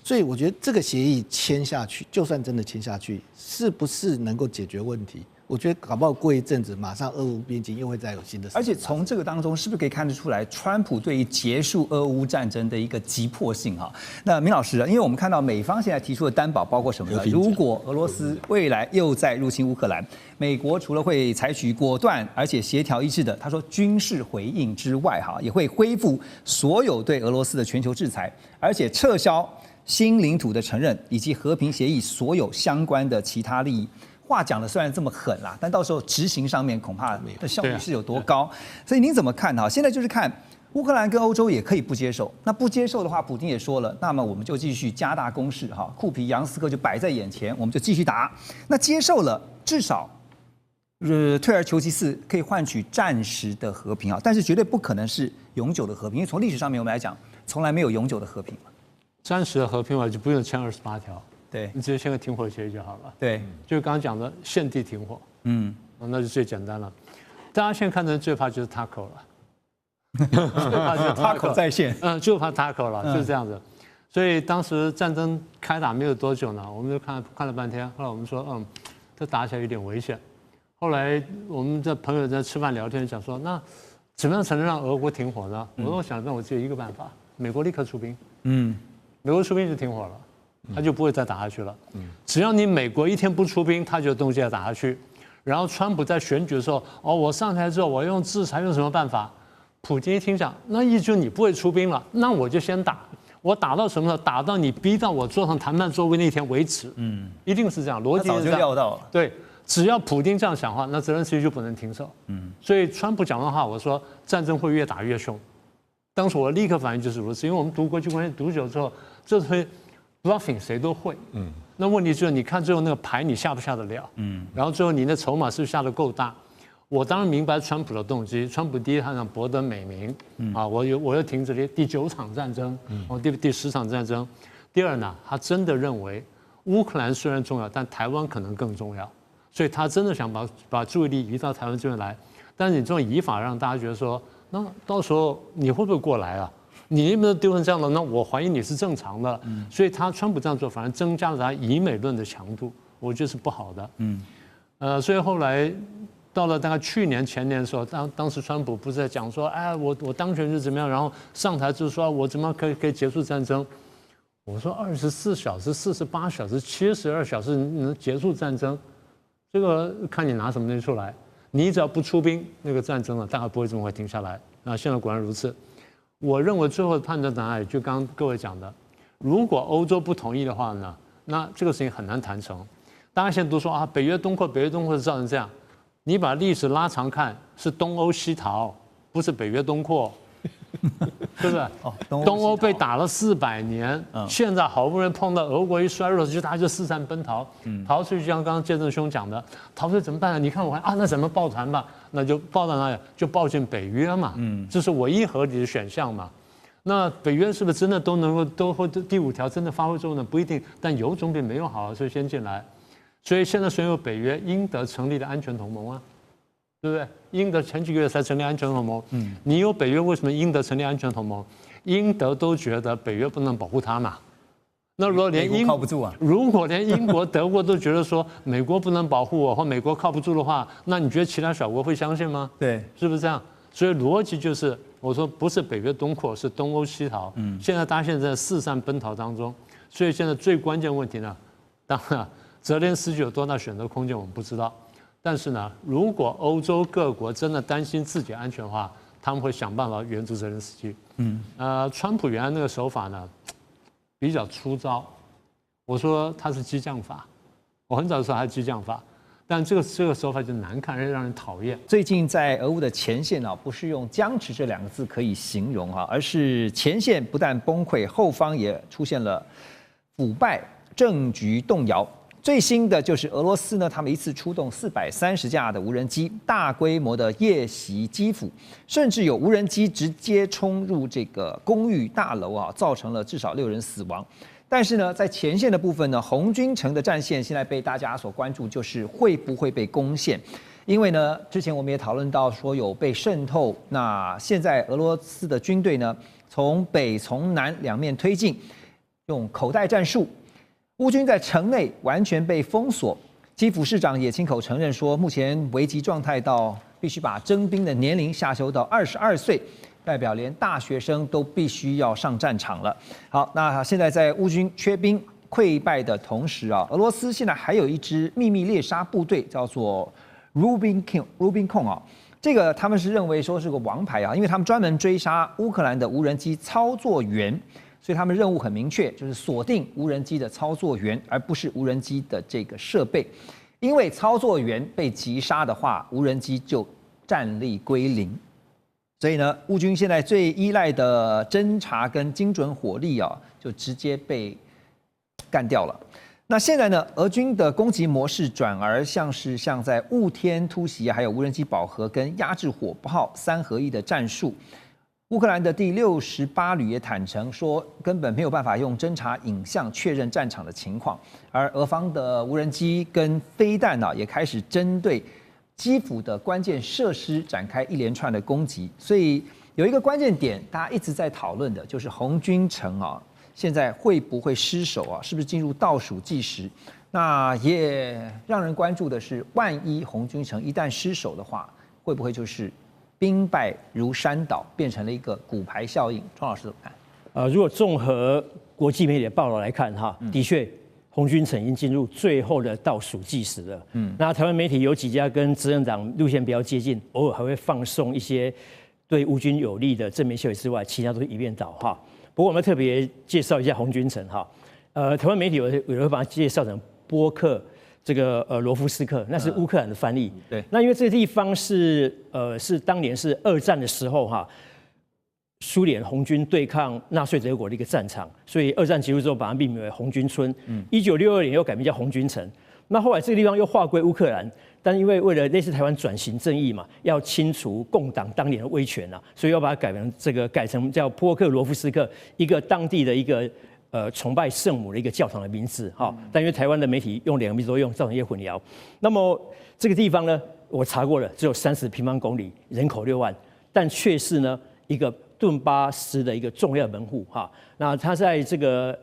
所以我觉得这个协议签下去，就算真的签下去，是不是能够解决问题？我觉得搞不好过一阵子，马上俄乌边境又会再有新的事。而且从这个当中，是不是可以看得出来，川普对于结束俄乌战争的一个急迫性？哈，那明老师啊，因为我们看到美方现在提出的担保包括什么呢？如果俄罗斯未来又再入侵乌克兰，美国除了会采取果断而且协调一致的，他说军事回应之外，哈，也会恢复所有对俄罗斯的全球制裁，而且撤销新领土的承认以及和平协议所有相关的其他利益。话讲的虽然这么狠啦，但到时候执行上面恐怕的效率是有多高？所以您怎么看哈？现在就是看乌克兰跟欧洲也可以不接受，那不接受的话，普丁也说了，那么我们就继续加大攻势哈，库皮扬斯克就摆在眼前，我们就继续打。那接受了，至少退而求其次，可以换取暂时的和平啊，但是绝对不可能是永久的和平，因为从历史上面我们来讲，从来没有永久的和平嘛。暂时的和平嘛，就不用签28条。对，你直接签个停火协议就好了。对，就是刚刚讲的限地停火，那就最简单了。大家现在看的最怕就是 Taco 了，最怕就是 Taco 在线，就怕 Taco 了，就是这样子。所以当时战争开打没有多久呢，我们就看了半天，后来我们说，这打起来有点危险。后来我们的朋友在吃饭聊天讲说，那怎么样才能让俄国停火呢？我想，那我只有一个办法，美国立刻出兵，美国出兵就停火了。他就不会再打下去了。只要你美国一天不出兵，他就有东西要打下去。然后川普在选举的时候，我上台之后，我用制裁，用什么办法？普京一听讲，那意思你不会出兵了，那我就先打。我打到什么时候？打到你逼到我坐上谈判座位那天为止。一定是这样，逻辑是这样。他早就料到了。对，只要普丁这样想话，那泽连斯基就不能停手。所以川普讲的话，我说战争会越打越凶。当时我立刻反应就是如此，因为我们读国际关系读久之后，这回 bluffing 谁都会。那问题就是你看最后那个牌你下不下得了？然后最后你的筹码是不是下得够大？我当然明白川普的动机。川普第一，他想博得美名，我又停止了第9场战争，第10场战争。第二呢，他真的认为乌克兰虽然重要，但台湾可能更重要，所以他真的想把注意力移到台湾这边来。但是你这种移法让大家觉得说，那到时候你会不会过来啊？你有没有丢成这样的？那我怀疑你是正常的。所以川普这样做反而增加了他以美论的强度，我觉得是不好的。所以后来。到了大概去年前年的时候，当时川普不是在讲说，哎，我当选就怎么样，然后上台就是说我怎么可以结束战争？我说24小时、48小时、72小时能结束战争，这个看你拿什么东西出来。你只要不出兵，那个战争呢，大概不会这么快停下来。那现在果然如此。我认为最后的判断答案就刚刚各位讲的，如果欧洲不同意的话呢，那这个事情很难谈成。大家现在都说啊，北约东扩是造成这样。你把历史拉长看，是东欧西逃，不是北约东扩，是不是？东欧被打了400年，现在好不容易碰到俄国一衰弱，大家就四散奔逃，逃出去，像刚刚建正兄讲的，逃出去怎么办呢？你看我啊，那怎么抱团吧？那就抱到哪里？就抱进北约嘛，这是唯一合理的选项嘛。那北约是不是真的都能够第5条真的发挥作用呢？不一定，但有总比没有好，所以先进来。所以现在虽然有北约，英德成立的安全同盟啊，对不对？英德前几个月才成立安全同盟，你有北约，为什么英德成立安全同盟？英德都觉得北约不能保护他嘛。那如果连靠不住啊，如果连英国、德国都觉得说美国不能保护我，或美国靠不住的话，那你觉得其他小国会相信吗？对，是不是这样？所以逻辑就是，我说不是北约东扩，是东欧西逃。现在大家现在在四散奔逃当中，所以现在最关键问题呢，当然。泽连斯基有多大选择空间，我们不知道。但是呢，如果欧洲各国真的担心自己安全的话，他们会想办法援助泽连斯基。川普原来那个手法呢，比较粗糙。我说他是激将法，我很早就说他是激将法，但这个手法就难看，让人讨厌。最近在俄乌的前线啊，不是用僵持这2个字可以形容啊，而是前线不但崩溃，后方也出现了腐败，政局动摇。最新的就是俄罗斯呢，他们一次出动430架的无人机，大规模的夜袭基辅，甚至有无人机直接冲入这个公寓大楼啊，造成了至少6人死亡。但是呢，在前线的部分呢，红军城的战线现在被大家所关注，就是会不会被攻陷？因为呢，之前我们也讨论到说有被渗透，那现在俄罗斯的军队呢，从北从南两面推进，用口袋战术。乌军在城内完全被封锁，基辅市长也亲口承认说，目前危急状态到必须把征兵的年龄下修到22岁，代表连大学生都必须要上战场了。好，那现在在乌军缺兵溃败的同时啊，俄罗斯现在还有一支秘密猎杀部队，叫做 Rubicon 啊，这个他们是认为说是个王牌啊，因为他们专门追杀乌克兰的无人机操作员。所以他们任务很明确，就是锁定无人机的操作员，而不是无人机的这个设备。因为操作员被击杀的话，无人机就战力归零。所以呢，乌军现在最依赖的侦察跟精准火力啊，就直接被干掉了。那现在呢，俄军的攻击模式转而像在雾天突袭，还有无人机饱和跟压制火炮3合1的战术。乌克兰的第68旅也坦诚说，根本没有办法用侦察影像确认战场的情况，而俄方的无人机跟飞弹呢，也开始针对基辅的关键设施展开一连串的攻击。所以有一个关键点，大家一直在讨论的，就是红军城啊，现在会不会失守啊？是不是进入倒数计时？那也让人关注的是，万一红军城一旦失守的话，会不会就是兵败如山倒，变成了一个骨牌效应？庄老师怎么看？如果综合国际媒体的报道来看，的确，红军城已经进入最后的倒数计时了。那台湾媒体有几家跟执政党路线比较接近，偶尔还会放送一些对乌军有利的正面消息之外，其他都是一面倒哈。不过我们特别介绍一下洪君城哈，台湾媒体有人会把它介绍成波克这个罗夫斯克，那是乌克兰的翻译。对，那因为这个地方是当年是二战的时候哈。苏联红军对抗纳粹德国的一个战场，所以二战结束之后把它命名为红军村。1962年又改名叫红军城。那后来这个地方又划归乌克兰，但因为为了类似台湾转型正义嘛，要清除共党当年的威权啊，所以要把它改成叫波克罗夫斯克，一个当地的一个崇拜圣母的一个教堂的名字哈。但因为台湾的媒体用2个名字都用，造成一些混淆。那么这个地方呢，我查过了，只有30平方公里，人口6万，但却是呢一个顿巴斯的一个重要门户哈，那它在这个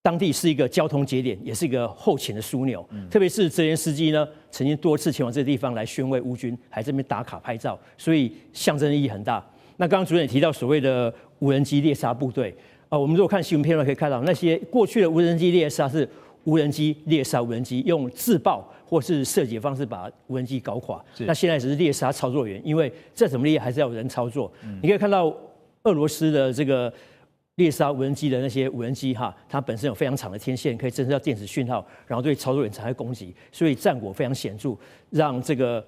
当地是一个交通节点，也是一个后勤的枢纽。特别是泽连斯基呢，曾经多次前往这个地方来宣慰乌军，还这边打卡拍照，所以象征意义很大。那刚刚主任也提到所谓的无人机猎杀部队，我们如果看新闻片段可以看到，那些过去的无人机猎杀是无人机猎杀无人机，用自爆或是射击的方式把无人机搞垮。那现在只是猎杀操作员，因为再怎么猎还是要有人操作。你可以看到俄罗斯的这个猎杀无人机的那些无人机哈，它本身有非常长的天线，可以侦测到电子讯号，然后对操作员展开攻击，所以战果非常显著，让这个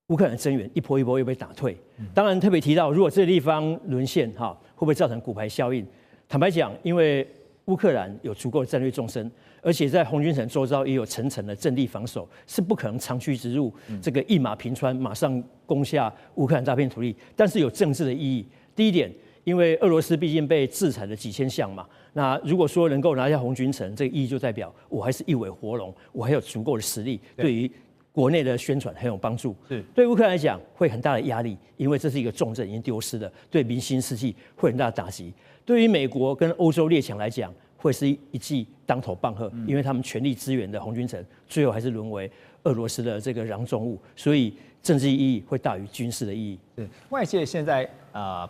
乌克兰的增援一波一波又被打退。当然特别提到，如果这个地方沦陷哈，会不会造成骨牌效应？坦白讲，因为乌克兰有足够的战略纵深，而且在红军城周遭也有层层的阵地防守，是不可能长驱直入，这个一马平川，马上攻下乌克兰大片土地。但是有政治的意义。第一点，因为俄罗斯毕竟被制裁了几千项嘛，那如果说能够拿下红军城，这个意义就代表我还是一尾活龙，我还有足够的实力，对于国内的宣传很有帮助。对乌克兰来讲会很大的压力，因为这是一个重镇已经丢失了，对民心士气会很大的打击。对于美国跟欧洲列强来讲，会是一记当头棒喝，因为他们全力支援的红军城，最后还是沦为俄罗斯的这个囊中物，所以政治意义会大于军事的意义。对，外界现在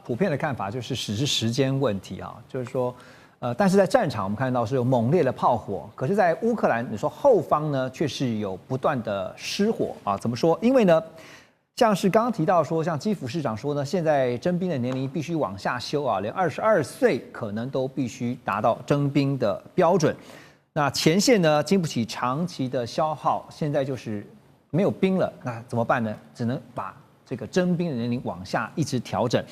普遍的看法就是只是时间问题啊，就是说但是在战场我们看到是有猛烈的炮火，可是在乌克兰你说后方呢却是有不断的失火啊，怎么说？因为呢，像是刚刚提到说，像基辅市长说呢，现在征兵的年龄必须往下修啊，连22岁可能都必须达到征兵的标准。那前线呢经不起长期的消耗，现在就是没有兵了，那怎么办呢？只能把这个征兵的年龄往下一直调整。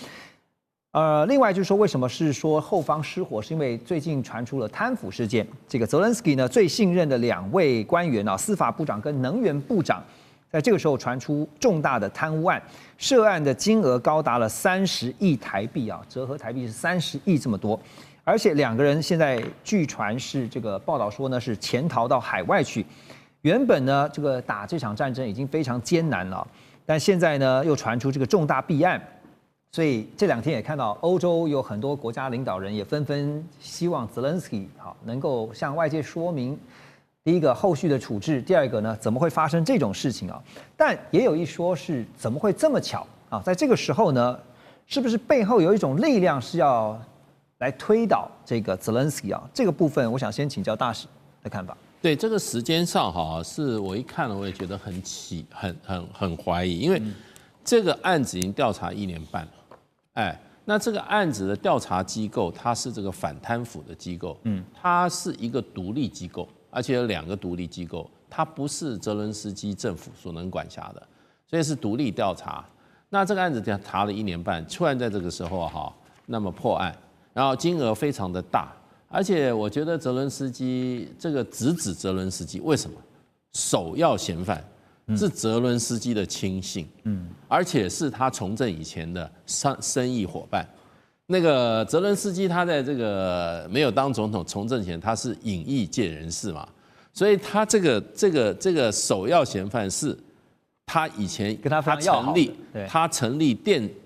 另外就是说，为什么是说后方失火？是因为最近传出了贪腐事件。这个泽连斯基呢最信任的2位官员啊，司法部长跟能源部长，在这个时候传出重大的贪污案，涉案的金额高达了30亿台币啊，折合台币是30亿这么多。而且2个人现在据传是这个报道说呢，是潜逃到海外去。原本呢，这个打这场战争已经非常艰难了，但现在呢又传出这个重大弊案。所以这2天也看到，欧洲有很多国家领导人也纷纷希望泽连斯基能够向外界说明，第一个后续的处置，第二个呢怎么会发生这种事情啊？但也有一说是怎么会这么巧啊？在这个时候呢，是不是背后有一种力量是要来推倒这个泽连斯基啊？这个部分我想先请教大使的看法。对这个时间上哈，是我一看了我也觉得很怀疑，因为这个案子已经调查1年半了。那这个案子的调查机构，它是这个反贪腐的机构，它是一个独立机构，而且有2个独立机构，它不是泽伦斯基政府所能管辖的，所以是独立调查。那这个案子查了1年半，突然在这个时候那么破案，然后金额非常的大，而且我觉得泽伦斯基这个直指泽伦斯基，为什么？首要嫌犯是泽伦斯基的亲信，而且是他从政以前的生意伙伴。那个泽伦斯基他在这个没有当总统从政前，他是影艺界人士嘛，所以他这个首要嫌犯是他以前跟他成立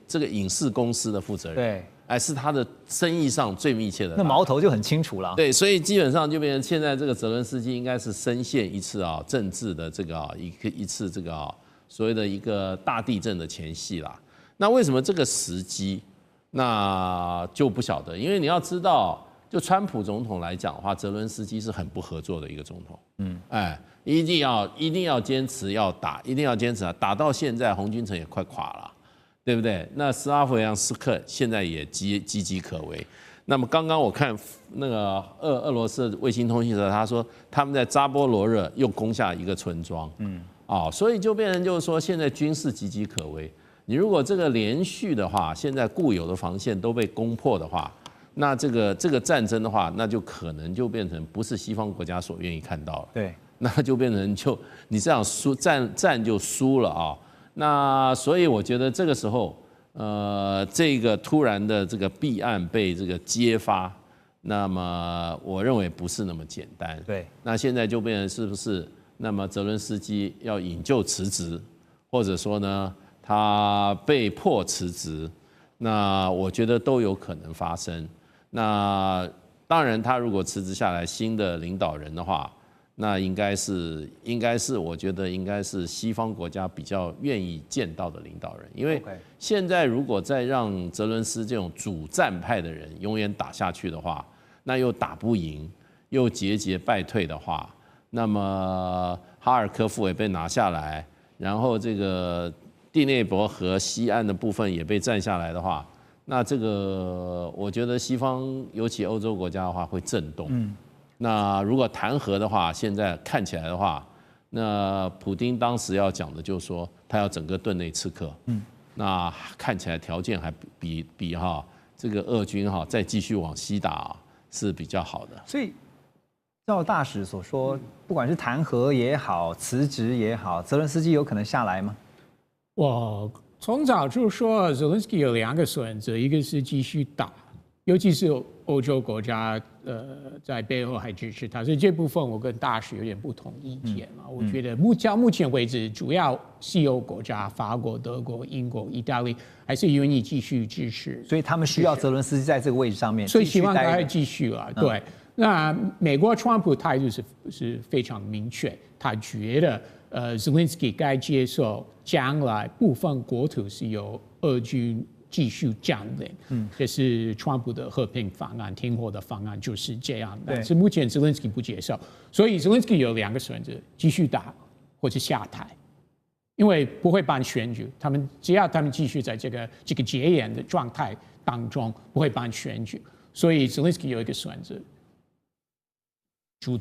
这个影视公司的负责人，对，是他的生意上最密切的。那矛头就很清楚了。对，所以基本上就变成现在这个泽伦斯基应该是深陷一次政治的这个一次这个所谓的一个大地震的前夕啦。那为什么这个时机？那就不晓得，因为你要知道，就川普总统来讲的话，泽伦斯基是很不合作的一个总统。一定要坚持要打，一定要坚持啊！打到现在，红军城也快垮了。对不对？那斯拉夫扬斯克现在也岌岌可危。那么刚刚我看那个俄罗斯卫星通讯社，他说他们在扎波罗热又攻下一个村庄，所以就变成就是说现在军事岌岌可危。你如果这个连续的话，现在固有的防线都被攻破的话，那这个战争的话，那就可能就变成不是西方国家所愿意看到了。对，那就变成你这样输战就输了啊。那所以我觉得这个时候，这个突然的这个弊案被这个揭发，那么我认为不是那么简单。对，那现在就变成是不是？那么泽伦斯基要引咎辞职，或者说呢，他被迫辞职，那我觉得都有可能发生。那当然，他如果辞职下来，新的领导人的话，那应该是，我觉得应该是西方国家比较愿意见到的领导人，因为现在如果再让泽伦斯这种主战派的人永远打下去的话，那又打不赢，又节节败退的话，那么哈尔科夫也被拿下来，然后这个第聂伯河西岸的部分也被占下来的话，那这个我觉得西方尤其欧洲国家的话会震动。那如果谈和的话，现在看起来的话，那普丁当时要讲的就是说，他要整个顿内刺客。那看起来条件还比这个俄军再继续往西打是比较好的。所以，照大使所说，不管是弹劾也好，辞职也好，泽伦斯基有可能下来吗？我从早就说，泽伦斯基有2个选择，一个是继续打，尤其是欧洲国家在背后还支持他，所以这部分我跟大使有点不同意见嘛。我觉得到目前为止，主要西欧国家，法国、德国、英国、意大利还是愿意继续支持，所以他们需要泽伦斯基在这个位置上面，所以希望他会继续了。对，那美国川普态度是非常明确，他觉得泽伦斯基该接受将来部分国土是由俄军继续占领，这是川普的和平方案、停火的方案就是这样的。但是目前泽伦斯基不接受，所以泽伦斯基有2个选择：继续打或者下台，因为不会办选举。只要他们继续在这个戒严的状态当中，不会办选举。所以泽伦斯基有一个选择：主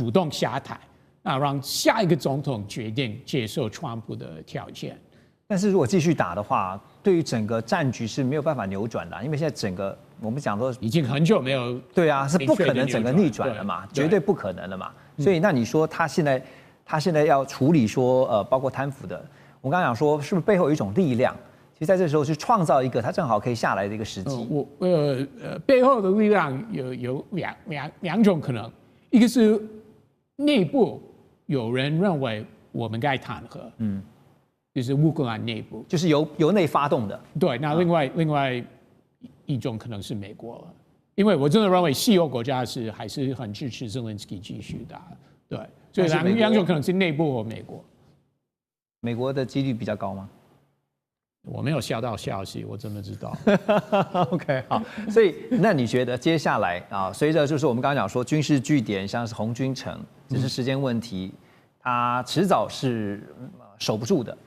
动下台，那让下一个总统决定接受川普的条件。但是如果继续打的话，对于整个战局是没有办法扭转的，因为现在整个我们讲说已经很久没有，对啊，是不可能整个逆转了嘛，绝对不可能了嘛。所以那你说他现在要处理说包括贪腐的，我刚刚讲说是不是背后有一种力量？其实在这时候是创造一个他正好可以下来的一个时机。背后的力量有两种可能，一个是内部有人认为我们该弹劾，就是乌克兰内部，就是由内发动的。对，那另外一种可能是美国了，因为我真的认为西欧国家还是很支持泽连斯基继续打，对，所以两种可能是内部或美国。美国的几率比较高吗？我没有下到消息，我怎么知道？OK， 好，所以那你觉得接下来啊，随着就是我们刚刚讲说军事据点，像是红军城，只是时间问题，它迟早是守不住的。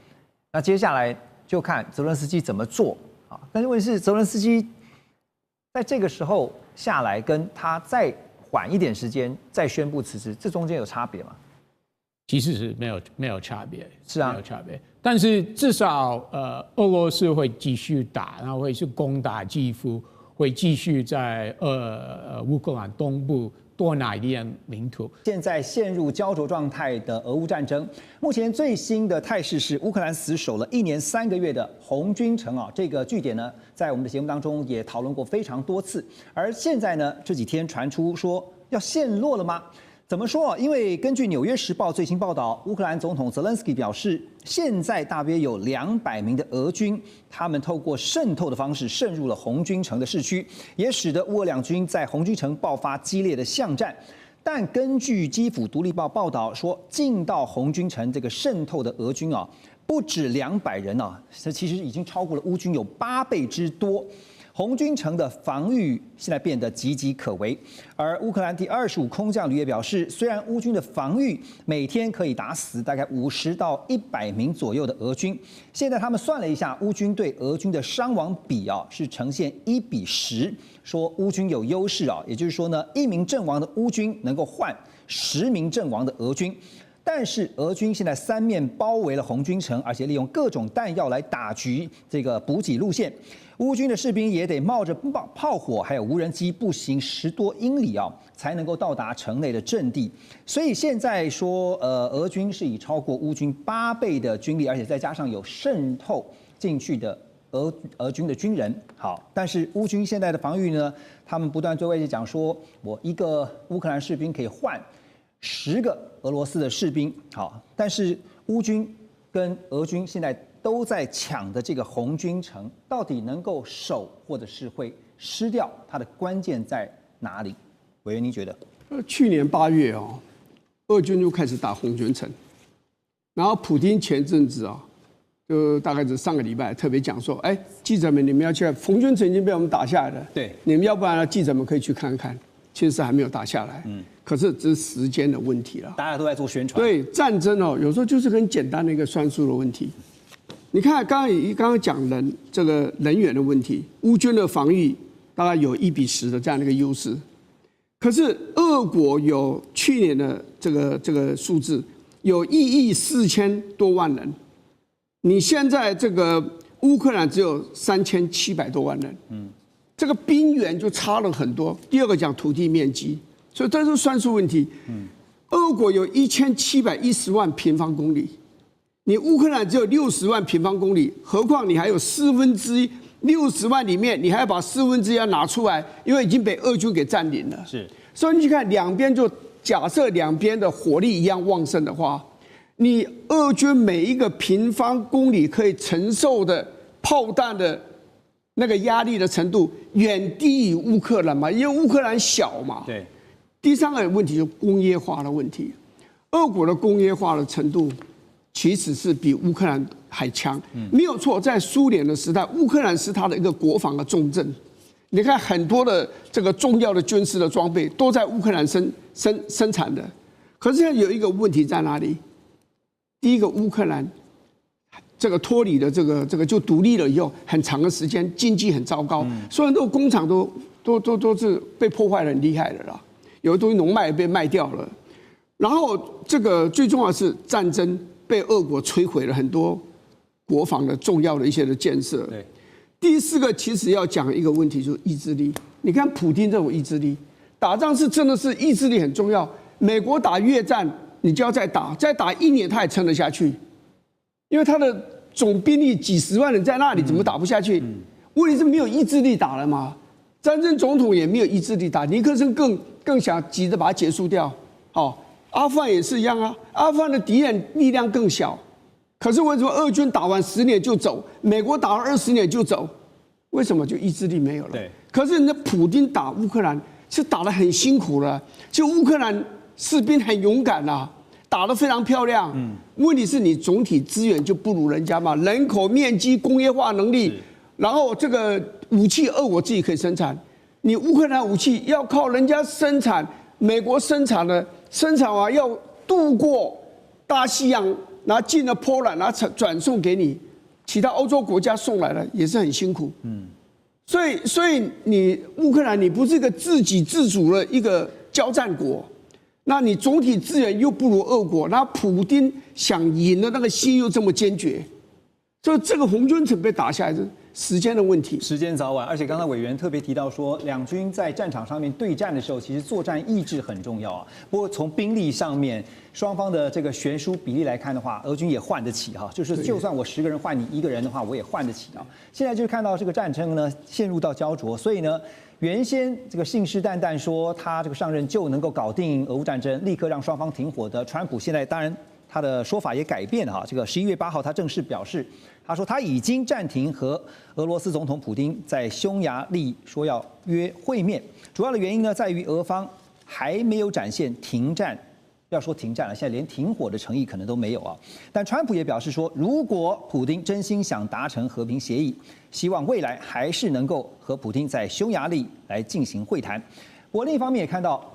那接下来就看泽伦斯基怎么做啊。但是问题是，泽伦斯基在这个时候下来，跟他再缓一点时间再宣布辞职，这中间有差别吗？其实是没有差别，是啊，没有差别。但是至少俄罗斯会继续打，然后会是攻打基辅，会继续在乌克兰东部多拿一点领土。现在陷入焦灼状态的俄乌战争，目前最新的态势是乌克兰死守了1年3个月的红军城啊，这个据点呢，在我们的节目当中也讨论过非常多次。而现在呢，这几天传出说要陷落了吗？怎么说？因为根据《纽约时报》最新报道，乌克兰总统泽连斯基表示，现在大约有200名的俄军，他们透过渗透的方式渗入了红军城的市区，也使得乌俄两军在红军城爆发激烈的巷战。但根据基辅独立报报道说，进到红军城这个渗透的俄军啊，不止200人啊，这其实已经超过了乌军有8倍之多。红军城的防御现在变得岌岌可危。而乌克兰第25空降旅也表示，虽然乌军的防御每天可以打死大概50到100名左右的俄军，现在他们算了一下，乌军对俄军的伤亡比是呈现1比10，说乌军有优势也就是说呢，1名阵亡的乌军能够换10名阵亡的俄军。但是俄军现在3面包围了红军城，而且利用各种弹药来打击这个补给路线。乌军的士兵也得冒着炮火，还有无人机步行10多英里才能够到达城内的阵地。所以现在说，俄军是以超过乌军8倍的军力，而且再加上有渗透进去的俄军的军人。好，但是乌军现在的防御呢，他们不断对外界讲说，我一个乌克兰士兵可以换10个俄罗斯的士兵。好，但是乌军跟俄军现在都在抢的这个红军城，到底能够守或者是会失掉，它的关键在哪里？委员，您觉得？去年8月俄军就开始打红军城，然后普丁前阵子就大概是上个礼拜特别讲说，记者们你们要去，红军城已经被我们打下来了，对，你们要不然记者们可以去看看，其实还没有打下来，可是只是时间的问题了。大家都在做宣传。对，战争有时候就是很简单的一个算术的问题。你看刚刚讲这个人员的问题，乌军的防御大概有1比10的这样的一个优势，可是俄国有去年的这个数字有1亿4000多万人，你现在这个乌克兰只有3700多万人，这个兵源就差了很多。第二个讲土地面积，所以这是算术问题。俄国有1710万平方公里，你乌克兰只有60万平方公里，何况你还有1/4，60万里面你还要把1/4要拿出来，因为已经被俄军给占领了。是，所以你去看两边，就假设两边的火力一样旺盛的话，你俄军每一个平方公里可以承受的炮弹的那个压力的程度远低于乌克兰嘛，因为乌克兰小嘛。对。第三个问题就是工业化的问题，俄国的工业化的程度其实是比乌克兰还强，没有错。在苏联的时代，乌克兰是它的一个国防的重镇。你看很多的这个重要的军事的装备都在乌克兰生产的，可是现在有一个问题在哪里？第一个，乌克兰这个脱离了这个就独立了以后，很长的时间经济很糟糕，所以很多工厂都是被破坏得很厉害的啦。有的东西农脉被卖掉了，然后这个最重要的是战争被俄国摧毁了很多国防的重要的一些的建设。对，第四个其实要讲一个问题，就是意志力。你看普丁这种意志力，打仗是真的是意志力很重要。美国打越战，你就要再打1年，他也撑得下去，因为他的总兵力几10万人在那里，怎么打不下去？问题是没有意志力打了嘛？战争总统也没有意志力打，尼克森更想急着把它结束掉。阿富汗也是一样啊，阿富汗的敌人力量更小，可是为什么俄军打完10年就走，美国打完20年就走？为什么？就意志力没有了。对。可是人家普丁打乌克兰是打得很辛苦了，就乌克兰士兵很勇敢啊，打得非常漂亮。问题是你总体资源就不如人家嘛，人口面积、工业化能力，然后这个武器俄国自己可以生产，你乌克兰武器要靠人家生产，美国生产完要渡过大西洋，然后进了波兰，然后转送给你，其他欧洲国家送来了也是很辛苦。所以你乌克兰你不是一个自给自足的一个交战国，那你总体资源又不如俄国，那普丁想赢的那个心又这么坚决，所以这个红军城被打下来是时间的问题，时间早晚。而且刚才委员特别提到说，两军在战场上面对战的时候，其实作战意志很重要啊。不过从兵力上面，双方的这个悬殊比例来看的话，俄军也换得起哈，就是就算我10个人换你1个人的话，我也换得起啊。现在就是看到这个战争呢陷入到焦灼，所以呢，原先这个信誓旦旦说他这个上任就能够搞定俄乌战争，立刻让双方停火的川普，现在当然他的说法也改变了哈。这个11月8号他正式表示，他说他已经暂停和俄罗斯总统普丁在匈牙利说要约会面，主要的原因呢在于俄方还没有展现停战要说停战了，现在连停火的诚意可能都没有啊。但川普也表示说，如果普丁真心想达成和平协议，希望未来还是能够和普丁在匈牙利来进行会谈。我另一方面也看到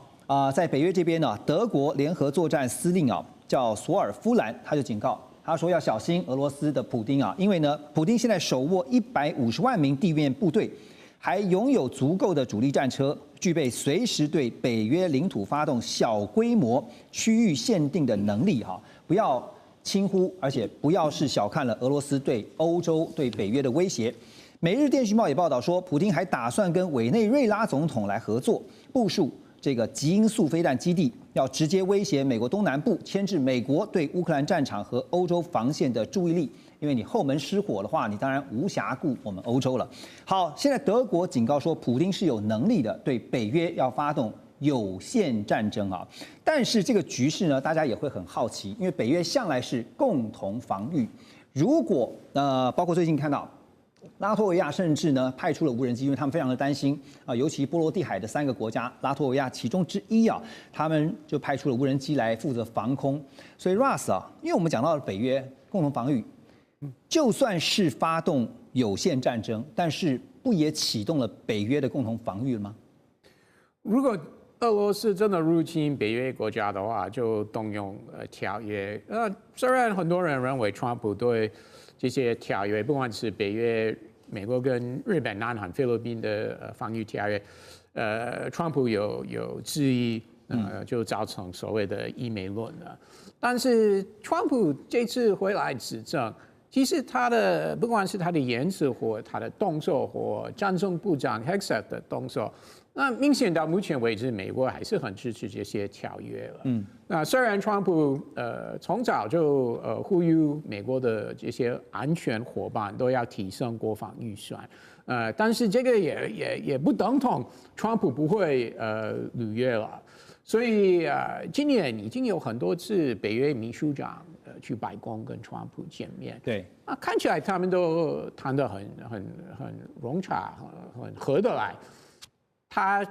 在北约这边呢，德国联合作战司令叫索尔夫兰，他就警告。他说要小心俄罗斯的普丁因为呢，普丁现在手握150万名地面部队，还拥有足够的主力战车，具备随时对北约领土发动小规模区域限定的能力不要轻忽，而且不要是小看了俄罗斯对欧洲、对北约的威胁。每日电讯报也报道说，普丁还打算跟委内瑞拉总统来合作，部署这个极音速飞弹基地，要直接威胁美国东南部，牵制美国对乌克兰战场和欧洲防线的注意力。因为你后门失火的话，你当然无暇顾我们欧洲了。好，现在德国警告说，普丁是有能力的对北约要发动有限战争但是这个局势呢，大家也会很好奇，因为北约向来是共同防御。如果包括最近看到拉脱维亚甚至呢派出了无人机，因为他们非常的担心尤其波罗的海的3个国家，拉脱维亚其中之一他们就派出了无人机来负责防空。所以 Russ 因为我们讲到了北约共同防御，就算是发动有限战争，但是不也启动了北约的共同防御了吗？如果俄罗斯真的入侵北约国家的话，就动用条约。虽然很多人认为川普对这些条约，不管是北约、美国跟日本、南韩、菲律宾的防御条约，川普有质疑，就造成所谓的一美论了。但是川普这次回来执政，其实他的不管是他的言辞或他的动作，或战争部长 Hegseth 的动作，那明显到目前为止，美国还是很支持这些条约了。那虽然川普从早就呼吁美国的这些安全伙伴都要提升国防预算，但是这个也不等同川普不会履约了。所以今年已经有很多次北约秘书长去白宫跟川普见面，对，看起来他们都谈得很融洽，很合得来。他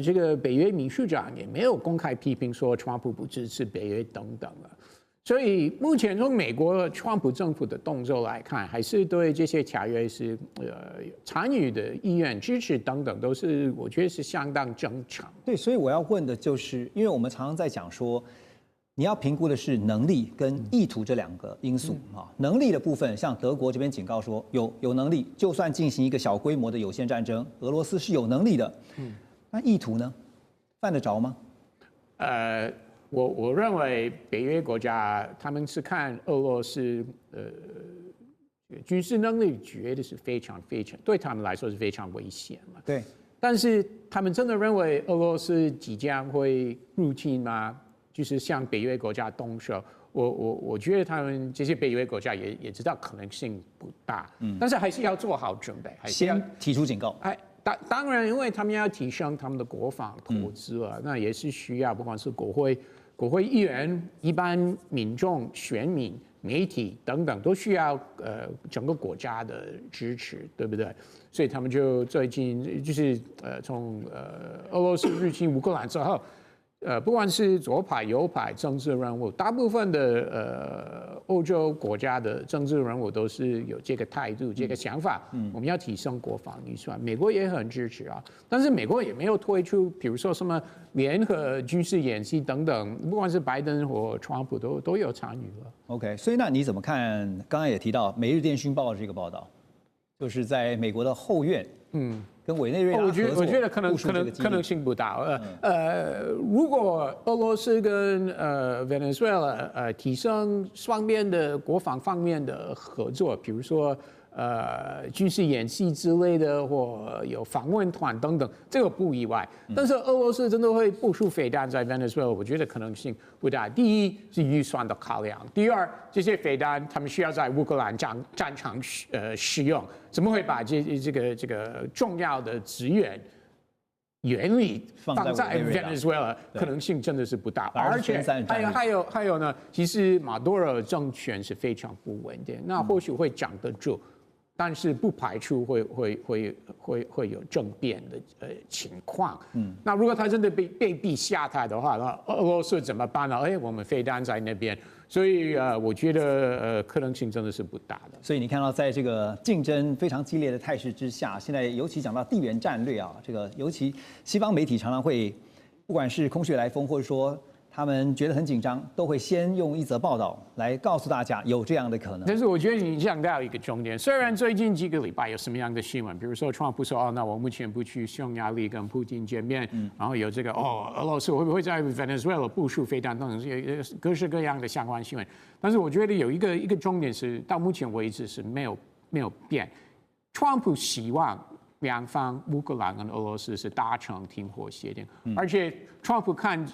这个北约秘书长也没有公开批评说川普不支持北约等等了。所以目前从美国川普政府的动作来看，还是对这些条约是参与的意愿、支持等等，都是我觉得是相当正常。对，所以我要问的就是，因为我们常常在讲说，你要评估的是能力跟意图这2个因素能力的部分，像德国这边警告说，有能力，就算进行一个小规模的有限战争，俄罗斯是有能力的。那意图呢，犯得着吗？我认为北约国家他们是看俄罗斯军事能力，觉得是非常对他们来说是非常危险嘛。对。但是他们真的认为俄罗斯即将会入侵吗？就是向北约国家动手？我觉得他们这些北约国家也知道可能性不大，但是还是要做好准备，还是要先提出警告。当然，因为他们要提升他们的国防投资那也是需要，不管是国会议员、一般民众、选民、媒体等等，都需要整个国家的支持，对不对？所以他们就最近就是从俄罗斯入侵乌克兰之后，不管是左派、右派政治人物，大部分的欧洲国家的政治人物都是有这个态度、这个想法。我们要提升国防预算，美国也很支持但是美国也没有推出，比如说什么联合军事演习等等，不管是拜登或川普都有参与了。OK， 所以那你怎么看？刚刚也提到《每日电讯报》这个报道，就是在美国的后院，跟委内瑞拉合作，我觉得可能性不大。如果俄罗斯跟Venezuela 提升双边的国防方面的合作，比如说军事演习之类的，或有访问团等等，这个不意外。但是俄罗斯真的会部署飞弹在 Venezuela， 我觉得可能性不大。第一是预算的考量，第二这些飞弹他们需要在乌克兰战场使用，怎么会把这个重要的资源原理放在 Venezuela， 可能性真的是不大。而且还有呢，其实马杜罗政权是非常不稳定，那或许会挡得住但是不排除会有政变的情况。那如果他真的被逼下台的话，那俄罗斯怎么办呢？我们飞弹在那边，所以我觉得可能性真的是不大的。所以你看到，在这个竞争非常激烈的态势之下，现在尤其讲到地缘战略啊，这个尤其西方媒体常常会，不管是空穴来风，或者说他们觉得很紧张，都会先用一则报道来告诉大家有这样的可能。但是我觉得你讲到一个重点，虽然最近几个礼拜有什么样的新闻，比如说川普说那我目前不去匈牙利跟普京见面，然后有这个俄罗斯会不会在 Venezuela 部署飞弹等等各式各样的相关新闻，但是我觉得有一个重点是到目前为止是没有变，川普希望两方乌克兰跟俄罗斯是达成停火协定，而且川普看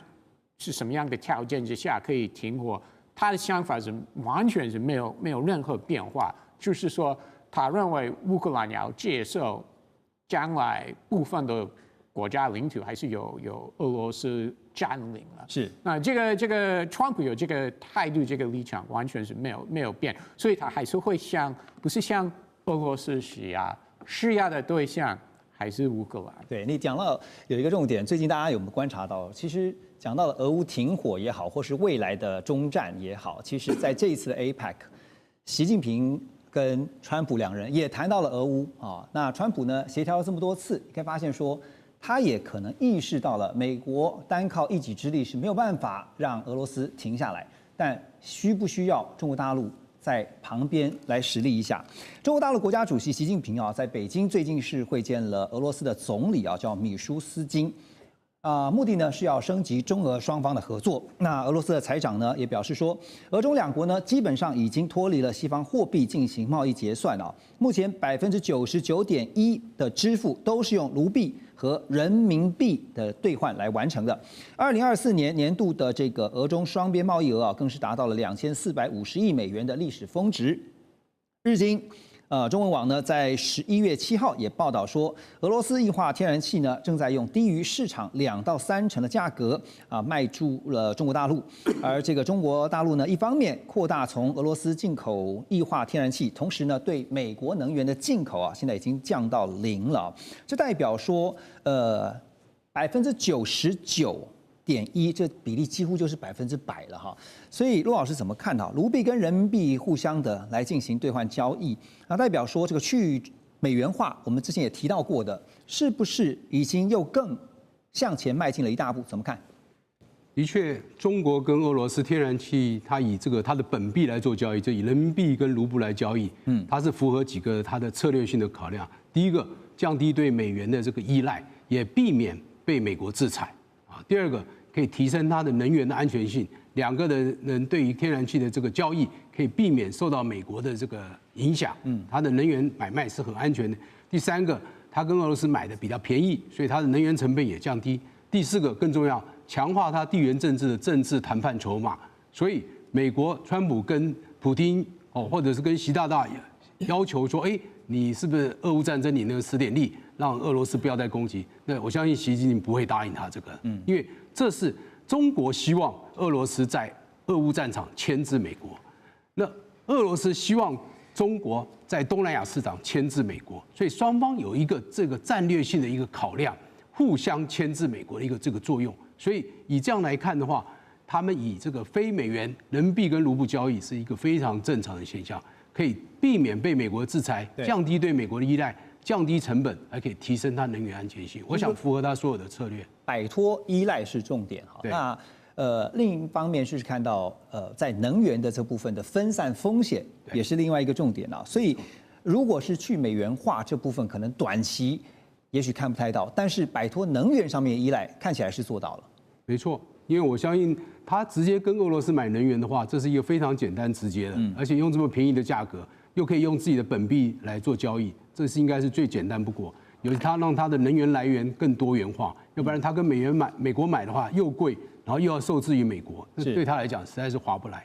是什么样的条件之下可以停火，他的想法是完全是没有任何变化，就是说他认为乌克兰要接受将来部分的国家领土还是有俄罗斯占领了。是，那这个川普有这个态度，这个立场完全是没有变，所以他还是会不是向俄罗斯施压的对象还是乌克兰。对，你讲到有一个重点，最近大家有没有观察到？其实讲到了俄乌停火也好，或是未来的中战也好，其实在这一次的 APEC， 习近平跟川普两人也谈到了俄乌啊。那川普呢协调了这么多次，你可以发现说，他也可能意识到了美国单靠一己之力是没有办法让俄罗斯停下来，但需不需要中国大陆在旁边来实力一下？中国大陆国家主席习近平在北京最近是会见了俄罗斯的总理叫米舒斯金。目的呢是要升级中俄双方的合作。那俄罗斯的财长呢也表示说，俄中两国呢基本上已经脱离了西方货币进行贸易结算目前99.1%的支付都是用卢币和人民币的兑换来完成的。2024年年度的这个俄中双边贸易额更是达到了2450亿美元的历史峰值。日经中文网呢，在11月7号也报道说，俄罗斯液化天然气呢正在用低于市场2到3成的价格卖出了中国大陆，而这个中国大陆呢，一方面扩大从俄罗斯进口液化天然气，同时呢，对美国能源的进口现在已经降到0了，这代表说99.1%，这比例几乎就是100%了哈。所以陆老师怎么看卢币跟人民币互相的来进行兑换交易，那代表说这个去美元化，我们之前也提到过的，是不是已经又更向前迈进了一大步？怎么看？的确，中国跟俄罗斯天然气，它以它的本币来做交易，就以人民币跟卢布来交易，它是符合几个它的策略性的考量。第一个，降低对美元的这个依赖，也避免被美国制裁第二个，可以提升它的能源的安全性，两个的人对于天然气的这个交易可以避免受到美国的这个影响，它的能源买卖是很安全的。第三个，它跟俄罗斯买的比较便宜，所以它的能源成本也降低。第四个更重要，强化它地缘政治的政治谈判筹码。所以美国川普跟普丁或者是跟习大大要求说，你是不是俄乌战争你那个使点力，让俄罗斯不要再攻击？那我相信习近平不会答应他这个，因为这是中国希望俄罗斯在俄乌战场牵制美国，那俄罗斯希望中国在东南亚市场牵制美国，所以双方有一个这个战略性的一个考量，互相牵制美国的一个这个作用。所以以这样来看的话，他们以这个非美元人民币跟卢布交易是一个非常正常的现象，可以避免被美国制裁，降低对美国的依赖，降低成本，还可以提升它能源安全性。我想符合它所有的策略。摆脱依赖是重点哈。那另一方面是看到在能源的这部分的分散风险也是另外一个重点所以如果是去美元化这部分，可能短期也许看不太到，但是摆脱能源上面的依赖，看起来是做到了。没错，因为我相信他直接跟俄罗斯买能源的话，这是一个非常简单直接的，而且用这么便宜的价格，又可以用自己的本币来做交易，这是应该是最简单不过。尤其他让他的能源来源更多元化，要不然他跟美国买的话又贵，然后又要受制于美国，那对他来讲实在是划不来。